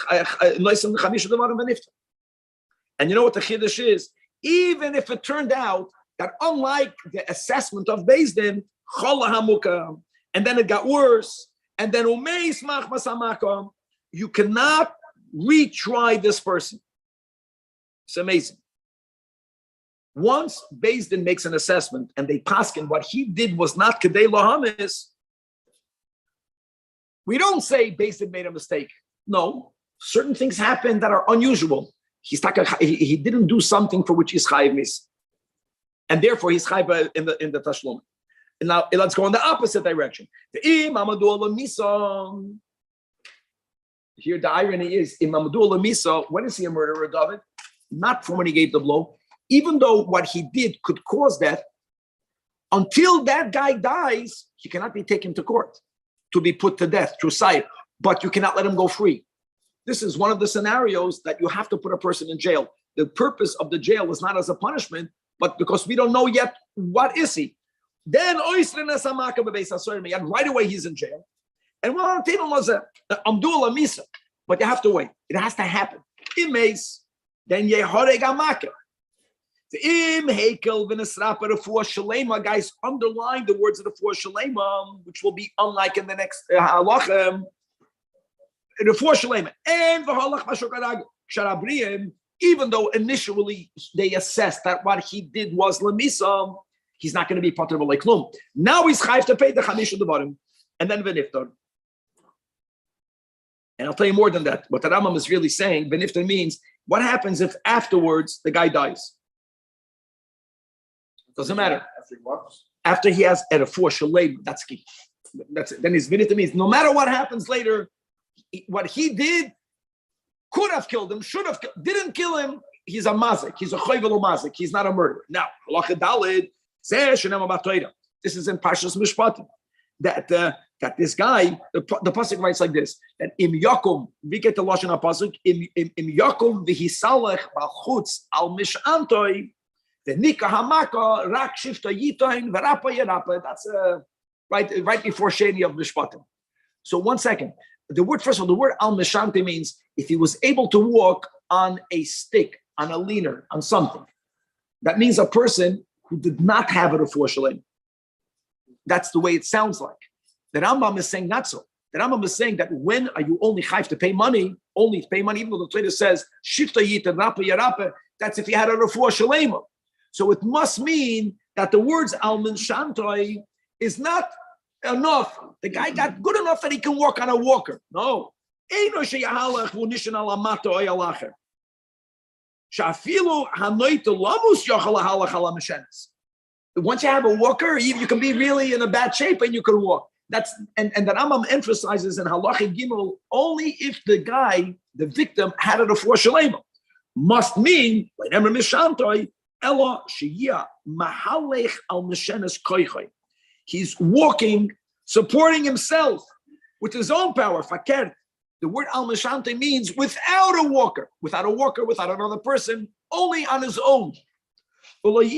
A: and you know what the chiddush is? Even if it turned out that unlike the assessment of Beis Din, and then it got worse, and then you cannot retry this person. It's amazing. Once Beis Din makes an assessment and they paskin what he did was not kedei lohamis, we don't say Beis Din made a mistake. No, certain things happen that are unusual. He didn't do something for which he's chayiv mis, and therefore he's chayiv in the tashlum. And now let's go in the opposite direction. Here the irony is, in Mamadou Misa, when is he a murderer, David? Not from when he gave the blow. Even though what he did could cause death, until that guy dies, he cannot be taken to court to be put to death through sight. But you cannot let him go free. This is one of the scenarios that you have to put a person in jail. The purpose of the jail is not as a punishment, but because we don't know yet what is he. Then right away he's in jail. And but you have to wait. It has to happen. Imes, then yehoreg amaka. Guys, underline the words of the four shalema, which will be unlike in the next halachim. The four shalema and v'halach mashokarag. Even though initially they assessed that what he did was lemisa, he's not going to be pater b'lei klum. Now he's chayiv to pay the chamish of the bottom, and then v'niftar. And I'll tell you more than that. What the Rambam is really saying, v'niftar means what happens if afterwards the guy dies. Doesn't matter. After he has at a four shalem, that's key. That's it. Then his v'niftar means no matter what happens later, what he did could have killed him, should have, didn't kill him. He's a mazik. He's a choyvelo mazik. He's not a murderer. Now, halacha dalid. This is in Parshas Mishpatim. That this guy, the pasuk writes like this: that im yakum, we get the lashon pasuk im yakum v'hisalech b'chutz al mishantoi v'nika hamaka rak shifta yitoin v'rapa yerapa. That's right before Sheni of Mishpatim. So 1 second. The word, first of all, the word al mishante means if he was able to walk on a stick, on a leaner, on something. That means a person who did not have a refuah shalem. That's the way it sounds like. The Rambam is saying not so. The Rambam is saying that when are you only chayv to pay money, only to pay money, even though the Torah says shifta yit and rapa yarapa, that's if you had a refuah shalem. So it must mean that the words al minshantoi is not enough. The guy got good enough that he can walk on a walker. No. Once you have a walker, you can be really in a bad shape and you can walk. That's and the Rambam emphasizes in Halacha Gimel only if the guy, the victim, had it for shalema. Must mean he's walking, supporting himself with his own power. Fakir. The word al mishante means without a walker, without another person. only on his own. Only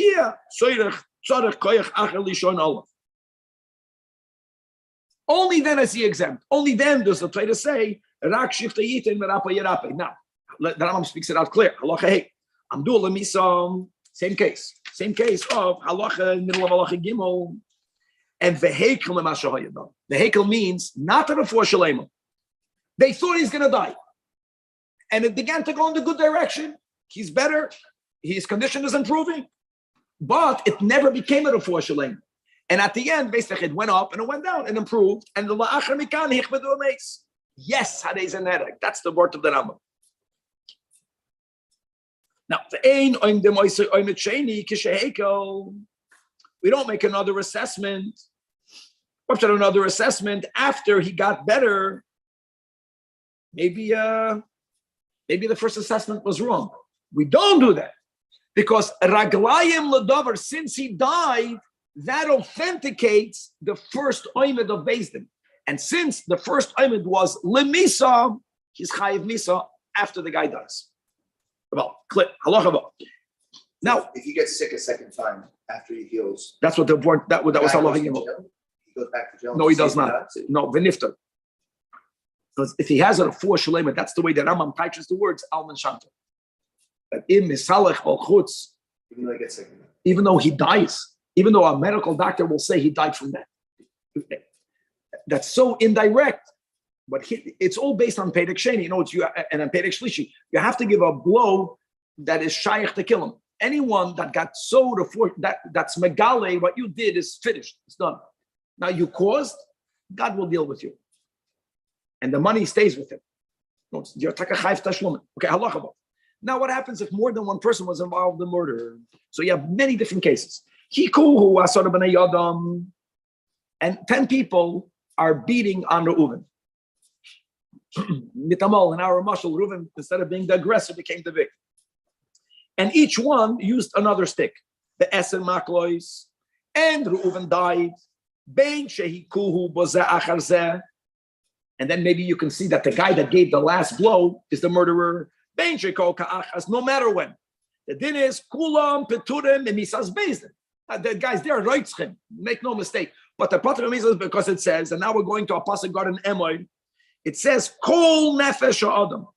A: then is he exempt. Only then does the Torah say, Rak shifta yitin merapa yerape. Now, the Rambam speaks it out clear. Halacha hey, Amdul lemisam. Same case of halacha in the middle of halacha gimel, and vehekel lemashahayadah. Vehekel means not a refuah shalema. They thought he's going to die, and it began to go in the good direction. He's better. His condition is improving, but it never became a refuah shalema. And at the end, basically, it went up and it went down and improved. And the la'achar mikan hichbedu ameis. Yes, hadei zenerek. That's the word of the Rambam. Now, we don't make another assessment. After another assessment, after he got better, maybe the first assessment was wrong. We don't do that because raglayim ladavar, since he died, that authenticates the first oimid of Beis Din. And since the first oimid was lemisa, he's chayiv misa after the guy dies. Well, clip halacha. Now,
D: if he gets sick a second time after he heals,
A: that's what the word that was halacha.
D: He goes back to jail.
A: No, he does not. No, v'niftar. Because if he has a refuah shalema, that's the way that Rambam teaches the words alman shanta. That im misalech al chutz,
D: even though he gets sick,
A: even though he dies, even though a medical doctor will say he died from that. That's so indirect. But it's all based on Pedek Sheni. And on Pedek Shlishi, you have to give a blow that is shaykh to kill him. Anyone that got so that's megale, what you did is finished. It's done. Now you caused, God will deal with you. And the money stays with him. You're taka chayv tashlumin. Okay, halacha. Now what happens if more than one person was involved in murder? So you have many different cases. And 10 people are beating on Reuven. Mitamal, in our mashal, Reuven, instead of being the aggressor, became the victim. And each one used another stick. The Eser Maklois, and Reuven died. Bein shehikuhu boze achar zeh. And then maybe you can see that the guy that gave the last blow is the murderer. Bein shekol ka'achas, no matter when. The din is kulam peturim emisas Beis Din. The guys there roitzchem, make no mistake. But the pater is because it says, and now we're going to a pasuk God in Emoy. It says, kol nefesh adam.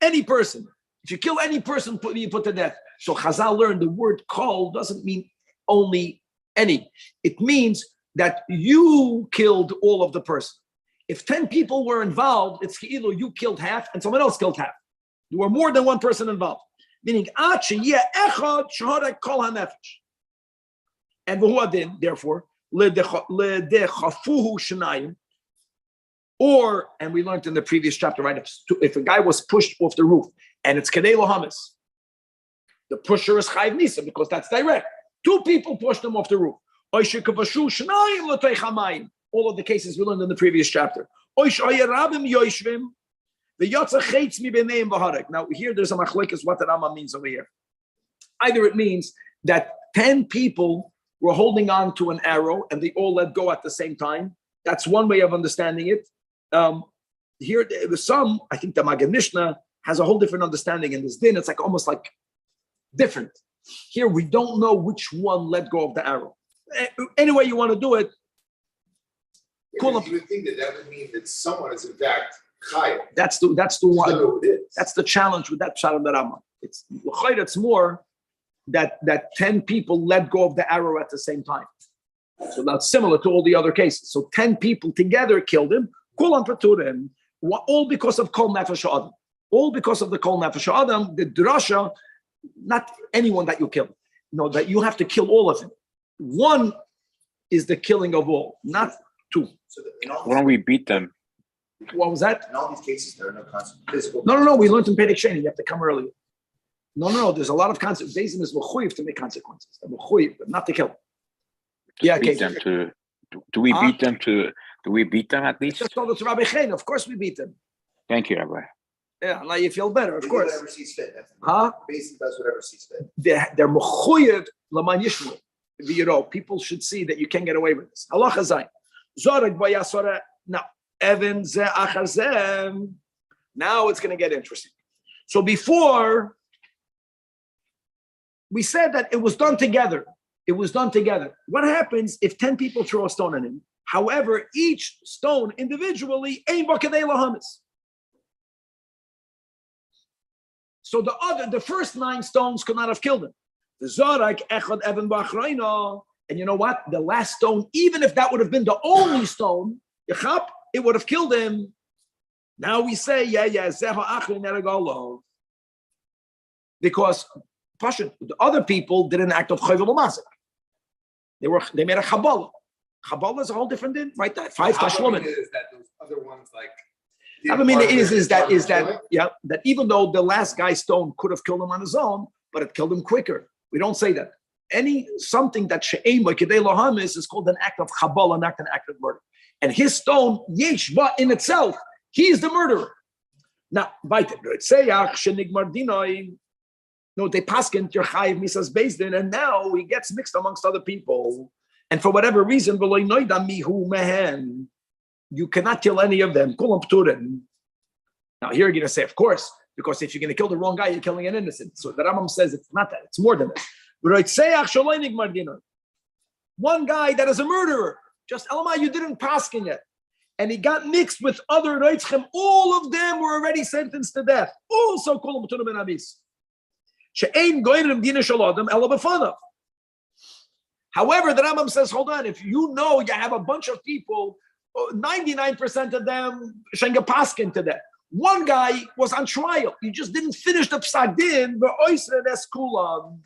A: Any person. If you kill any person, you put to death. So Chazal learned the word kol doesn't mean only any. It means that you killed all of the person. If 10 people were involved, it's either you killed half and someone else killed half. There were more than one person involved. Meaning, echad shahara kol hanefesh. And therefore, ledechafuhu shenayim. Or, and we learned in the previous chapter, right? If a guy was pushed off the roof and it's kadei lohamis, the pusher is chayiv nisa because that's direct. 2 people pushed him off the roof. All of the cases we learned in the previous chapter. Now here there's a machlekes what the Rambam means over here. Either it means that 10 people were holding on to an arrow and they all let go at the same time. That's one way of understanding it. Here, there's some, I think the Magen Mishnah has a whole different understanding in this din. It's like almost like different. Here, we don't know which one let go of the arrow. Any way you want to do it.
D: You would think that would mean that someone is in fact chayav.
A: That's the one. That's the challenge with that shot of the Rambam. It's more that 10 people let go of the arrow at the same time. So that's similar to all the other cases. So 10 people together killed him. All because of kol nefesh adam. All because of the kol nefesh adam. The drasha, not anyone that you kill. No, that you have to kill all of them. One is the killing of all, not 2.
D: So
B: why don't we beat them?
A: What was that?
D: In all these cases, there are no physical.
A: No. We learned in Pedek Sheni. You have to come earlier. No. There's a lot of consequences. Beis Din is mechuyev to make consequences. Mechuyev, but not to kill. Yeah, okay.
B: Do we beat them to? Do we beat them at least?
A: Just told it to Rabbi Zajac. Of course we beat them.
B: Thank you, Rabbi.
A: Yeah, now you feel better, of course.
D: Whatever sees fit.
A: Huh?
D: Beis Din does whatever sees fit.
A: They're mechuyev l'man yishmu. People should see that you can't get away with this. Halacha zayin. Zorek v'yasora. Now, Evan ze achar zeh. Now it's going to get interesting. So before we said that it was done together. It was done together. What happens if 10 people throw a stone at him? However, each stone individually ain't bakadei lahamis. So the first 9 stones could not have killed him. The Zajac echad even b'achroina, and you know what? The last stone, even if that would have been the only stone, it would have killed him. Now we say, zeha achrin eragalo, because the other people did an act of chayvul u'mazik. They made a Kabbalah. Kabbalah is a whole different thing, right? That 5 tashlumin.
D: Is that those other ones like?
A: That even though the last guy's stone could have killed him on his own, but it killed him quicker. We don't say that. Something that she'ein b'kedei lahamis is called an act of Kabbalah, not an act of murder. And his stone, yeshba in itself, he's the murderer. Now, they paskent your chayiv misas bezdin, and now he gets mixed amongst other people. And for whatever reason, you cannot kill any of them. Now here you're going to say, of course, because if you're going to kill the wrong guy, you're killing an innocent. So the Rambam says it's not that; it's more than that. One guy that is a murderer, just Elamai, you didn't paskin yet, and he got mixed with other reitzchem. All of them were already sentenced to death. Also, kol b'tunah ben abis. She'ein goyim dina shalodem ela b'fanav. However, the Rambam says, hold on, if you know you have a bunch of people, 99% of them shenga paskin to death. One guy was on trial. He just didn't finish the psak din, but oisre eskulam.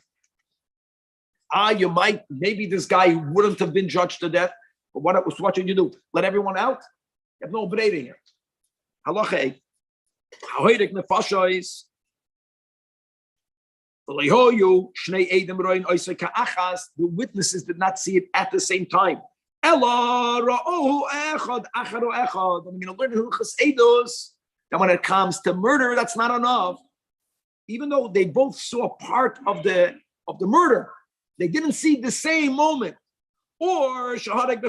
A: You might, maybe this guy wouldn't have been judged to death. But what should you do? Let everyone out? You have no breda here. Halacha 8. The witnesses did not see it at the same time. I'm going to learn that when it comes to murder, that's not enough. Even though they both saw part of the murder, they didn't see the same moment. Or so we're going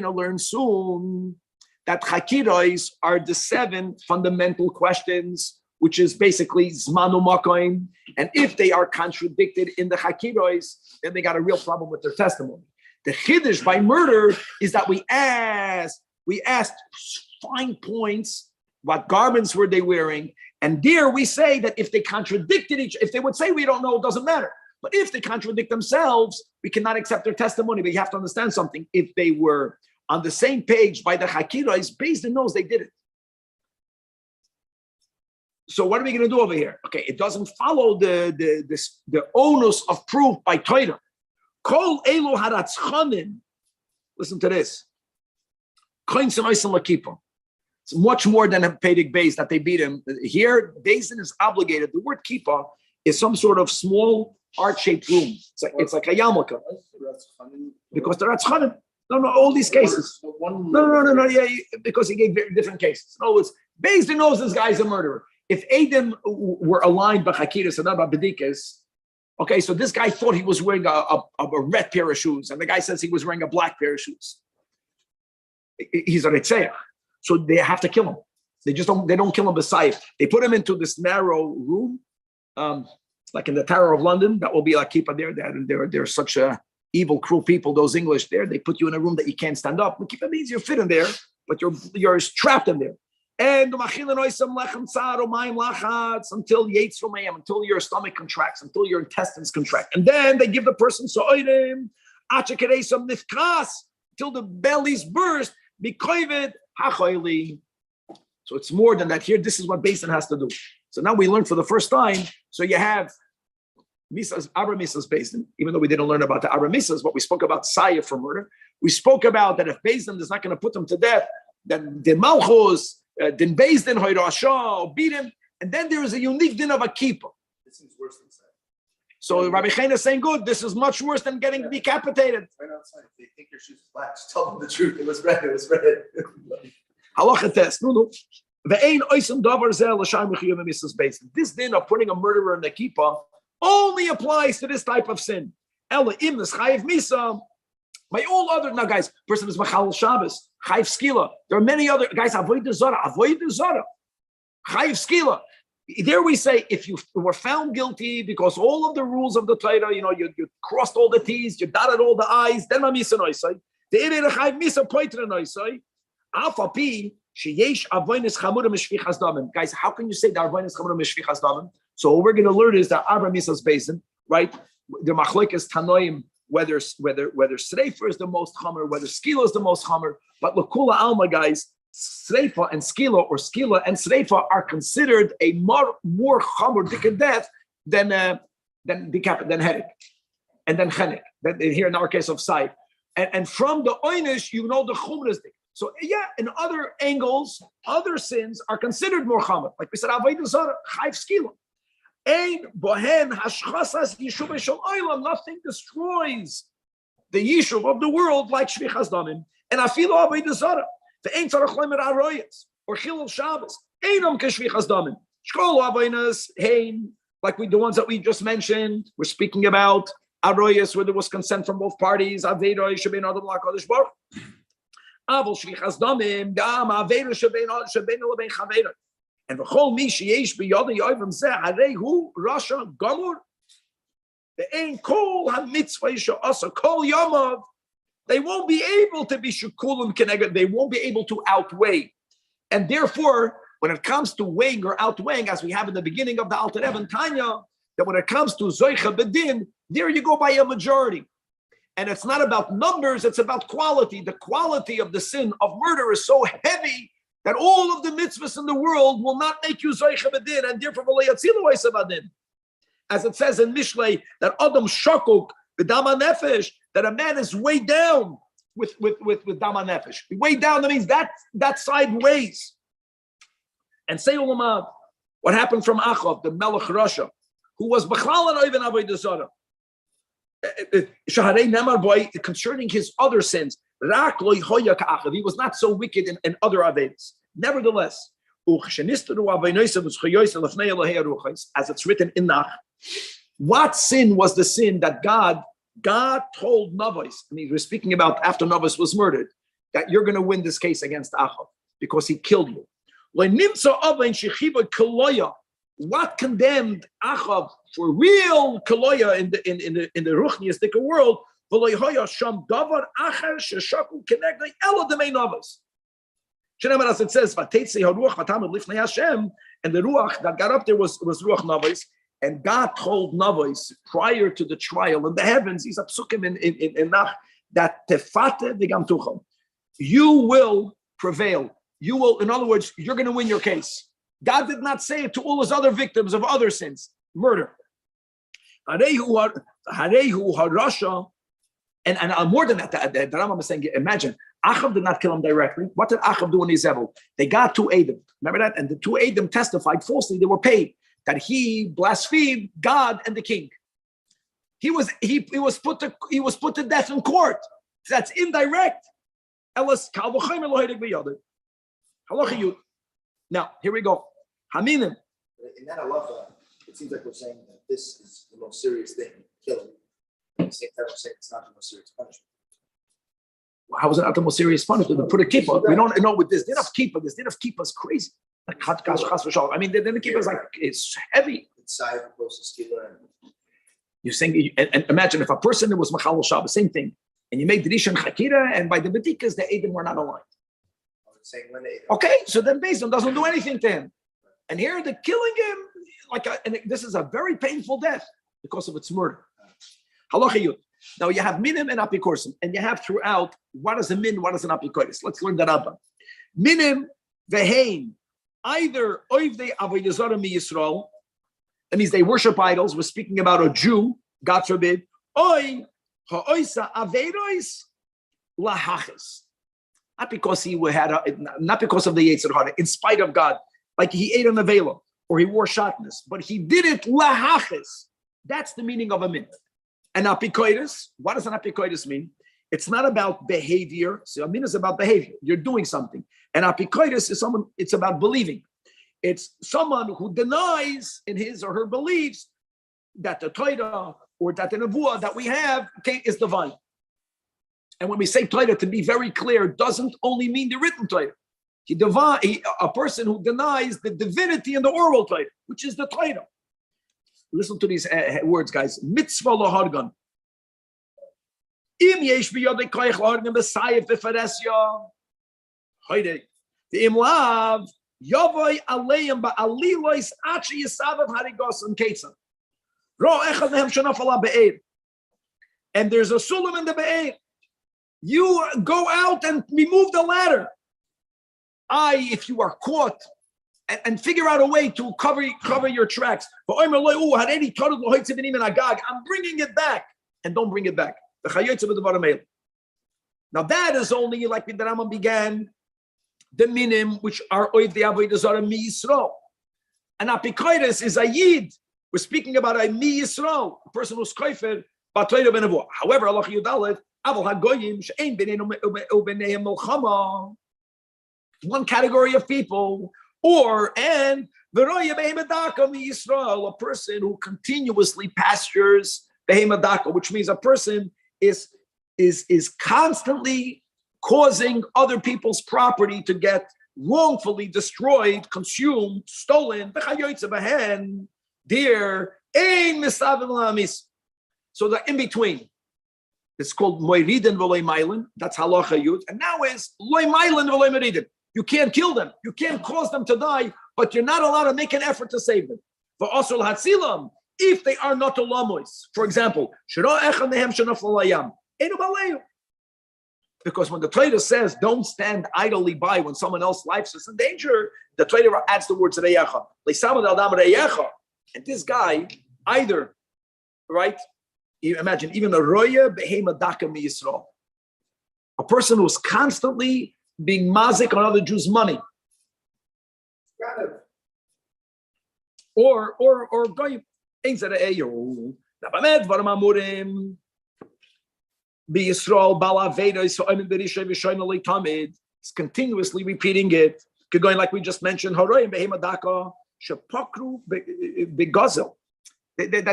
A: to learn soon that chakiros are the 7 fundamental questions, which is basically zmanu makoim. And if they are contradicted in the chakiros, then they got a real problem with their testimony. The chiddush by murder is that we asked fine points, what garments were they wearing, and there we say that if they contradicted if they would say we don't know, it doesn't matter. But if they contradict themselves, we cannot accept their testimony. But you have to understand something. If they were on the same page by the chakiros, based on those, they did it. So what are we going to do over here? Okay, it doesn't follow the onus of proof by Torah. Kol elu haratzchanim. Listen to this. It's much more than a Pedic base that they beat him. Here, Basin is obligated. The word kippah is some sort of small heart-shaped room. It's like a yarmulke. Because the Ratzchanim. No, all these cases. No. Yeah, because he gave different cases. No, it's Basin knows this guy's a murderer. If Adam were aligned by Chakiris and not by Bedikas, okay, so this guy thought he was wearing a red pair of shoes, and the guy says he was wearing a black pair of shoes. He's a Retzeach. So they have to kill him. They don't kill him beside. They put him into this narrow room, like in the Tower of London. That will be like Kippah there. They're such a evil, cruel people, those English there. They put you in a room that you can't stand up. But Kippah means you fit in there, but you're trapped in there. And until your stomach contracts, until your intestines contract. And then they give the person till the bellies burst, so it's more than that. Here, this is what Basin has to do. So now we learn for the first time. So you have Misas, Abra Misas Basin, even though we didn't learn about the Abra Misas, but we spoke about Saya for murder. We spoke about that if Basin is not going to put them to death, then the Malchus, then Basin, Hoyrasha, beat him. And then there is a unique din of a keeper.
D: This seems worse than Saya.
A: So Rabbi Chaim is saying, good, this is much worse than getting decapitated.
D: Right outside. If they think your shoes is black, just tell them the truth. It was red.
A: Halacha test. No. This din of putting a murderer in the kippah only applies to this type of sin. By all other, now guys, person is Machal Shabbos. Chayv skila. There are many other guys. Avoid the zara. Chayv skila. There we say, if you were found guilty because all of the rules of the Torah, you crossed all the T's, you dotted all the I's, then mamisa noisai. The ere chayv misa poitra noisai. Alpha P. Sheyesh avoinus chamurim mishvichas damim. Guys, how can you say that avoinus chamurim mishvichas damim? So what we're going to learn is that Abra Misas Basin, right? The machlokes tanoim, whether sreifa is the most chamer, whether skila is the most chamer, but lakula alma, guys, sreifa and skila, or skila and sreifa, are considered a more chamer dikka death than headache, and then chenek. That here in our case of sight, and from the oynish, the chumr is dik. So in other angles, other sins are considered more chamer. Like we said, avodah zara, chayv skila. Nothing destroys the yishuv of the world like shvichas damim. And I feel avodah zara. The ein tzarach lemer aroyas or chilul Shabbos. Einam keshvichas damim. Shkol avodas hein, like the ones that we just mentioned. We're speaking about aroyas where there was consent from both parties. Aveda shebein adam lakadosh baruch. Avol shvichas damim dam aveda shebein lebein chaveda. And v'chol mi sheyesh b'yada yoivim zeh harehu rasha gamur. The ein kol hamitzvah she'asa kol yamav. They won't be able to be shukulim keneged. They won't be able to outweigh. And therefore, when it comes to weighing or outweighing, as we have in the beginning of the Alter Rebbe and Tanya, that when it comes to zoicha bedin, there you go by a majority. And it's not about numbers, it's about quality. The quality of the sin of murder is so heavy that all of the mitzvahs in the world will not make you zoicha bedin, and therefore as it says in Mishlei, that Adam shakuk b'dama nefesh, that a man is weighed down with dama nefesh. Weighed down, that means that side weighs. And say ulamad, what happened from Achav, the Melech Russia, who was b'chlal and oivin avodah zara. Shaharei nemar boy, concerning his other sins, rak loy hoya ka'achav, he was not so wicked in other avedas. Nevertheless, as it's written in Nach, what sin was the sin that God told Navos? I mean, we're speaking about after Navos was murdered, that you're going to win this case against Achav because he killed you. What condemned Achav for real koloya in the ruchniistic world? As it says, and the ruach that got up there was ruach Navos, and God told Navos prior to the trial in the heavens, he's a psukim in Nach, that tefate v'gamtucham, you will prevail. You will, in other words, you're going to win your case. God did not say it to all his other victims of other sins, murder. Harehu harasha, and more than that, the Rambam is saying, imagine, Achav did not kill him directly. What did Achav do in Izebel? They got two Edom. Remember that? And the two Edom testified falsely. They were paid that he blasphemed God and the king. He was put to death in court. That's indirect. Now, here we go. Haminim.
E: In that halacha, it seems like we're saying that this is the most serious thing, killing. At the same time, we're saying it's not the most serious punishment.
A: How is it not the most serious punishment? They put a kippah. We don't know with this. They don't have kippah. This didn't have kippah is crazy. Like I mean, the kippah is like it's heavy.
E: It's side opposed to skila.
A: You're saying, and imagine if a person that was machal Shabbos, same thing, and you made the rishon chakira, and by the bedikas the Edom were not aligned. Okay, so then Bezdin doesn't do anything to him, and here they're killing him and this is a very painful death because of its murder. Halacha Yud. Now you have minim and apikorsim, and you have throughout what is a min, what is an apikoris. Let's learn that Rambam. Minim vehein, either oivdei avodah zara mi Yisrael, that means they worship idols. We're speaking about a Jew, God forbid. Oy ha'oisa averos lahachis, not because he not because of the Yetzer Hara, in spite of God, like he ate an avela or he wore shatnez, but he did it lahachis. That's the meaning of a min. An apikoides, what does an apikoides mean? It's not about behavior. So a min is about behavior. You're doing something. An apikoides is someone, it's about believing. It's someone who denies in his or her beliefs that the Torah or that the Nevuah that we have is divine. And when we say Torah, to be very clear, doesn't only mean the written Torah. A person who denies the divinity in the oral Torah, which is the Torah. Listen to these words, guys. Mitzvah lo hargan. Im yesh biyodei koyach hargan b'sayif v'faresya. Hoide. The imlav yavoy aleim ba'alilois achi yisavav harigos and ketzah. Ro echad mehem shenafala be'er. And there's a sulam in the be'er. You go out and remove the ladder. If you are caught, and figure out a way to cover your tracks. I'm bringing it back, and don't bring it back. Now that is only like the Rambam began, the minim which are oiv the avodah zarah mi Yisrael, and apikoides is a yid. We're speaking about a mi Yisrael, a person who's koifer b'toyra benavua. However, Allah yudalet aval hagoyim she'ein b'neihem milchama. One category of people. A person who continuously pastures behemadaka, which means a person is constantly causing other people's property to get wrongfully destroyed, consumed, stolen. Dear, so the in between. It's called moiridin v'loy mailin. That's halacha yud. And now is loy mailin v'loy moiridin. You can't kill them. You can't cause them to die, but you're not allowed to make an effort to save them. For also hatzilam, if they are not olamois, for example, because when the Torah says don't stand idly by when someone else's life is in danger, the Torah adds the words reyacha. And this guy, either, right? You imagine even a roya behema daka mi Yisrael, a person who's constantly being mazik on other Jews' money, or going it's continuously repeating it, going like we just mentioned. That's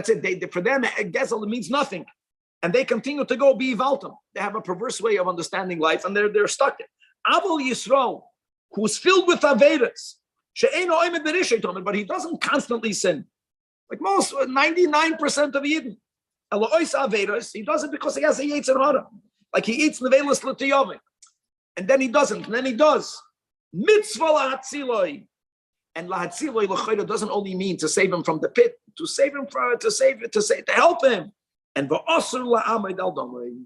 A: it. For them, gezel means nothing, and they continue to go be valtam. They have a perverse way of understanding life, and they're stuck in. Aval Yisrael, who's filled with avedas, but he doesn't constantly sin. Like most, 99% of Yidden. He does it because he has a yetzer hara. Like he eats nevelas l'tiyavim, and then he doesn't, and then he does. Mitzvah lahatziloi. And lahatziloi l'chayda doesn't only mean to save him from the pit, to save him from to help him. And va'asur la'amid al damrei.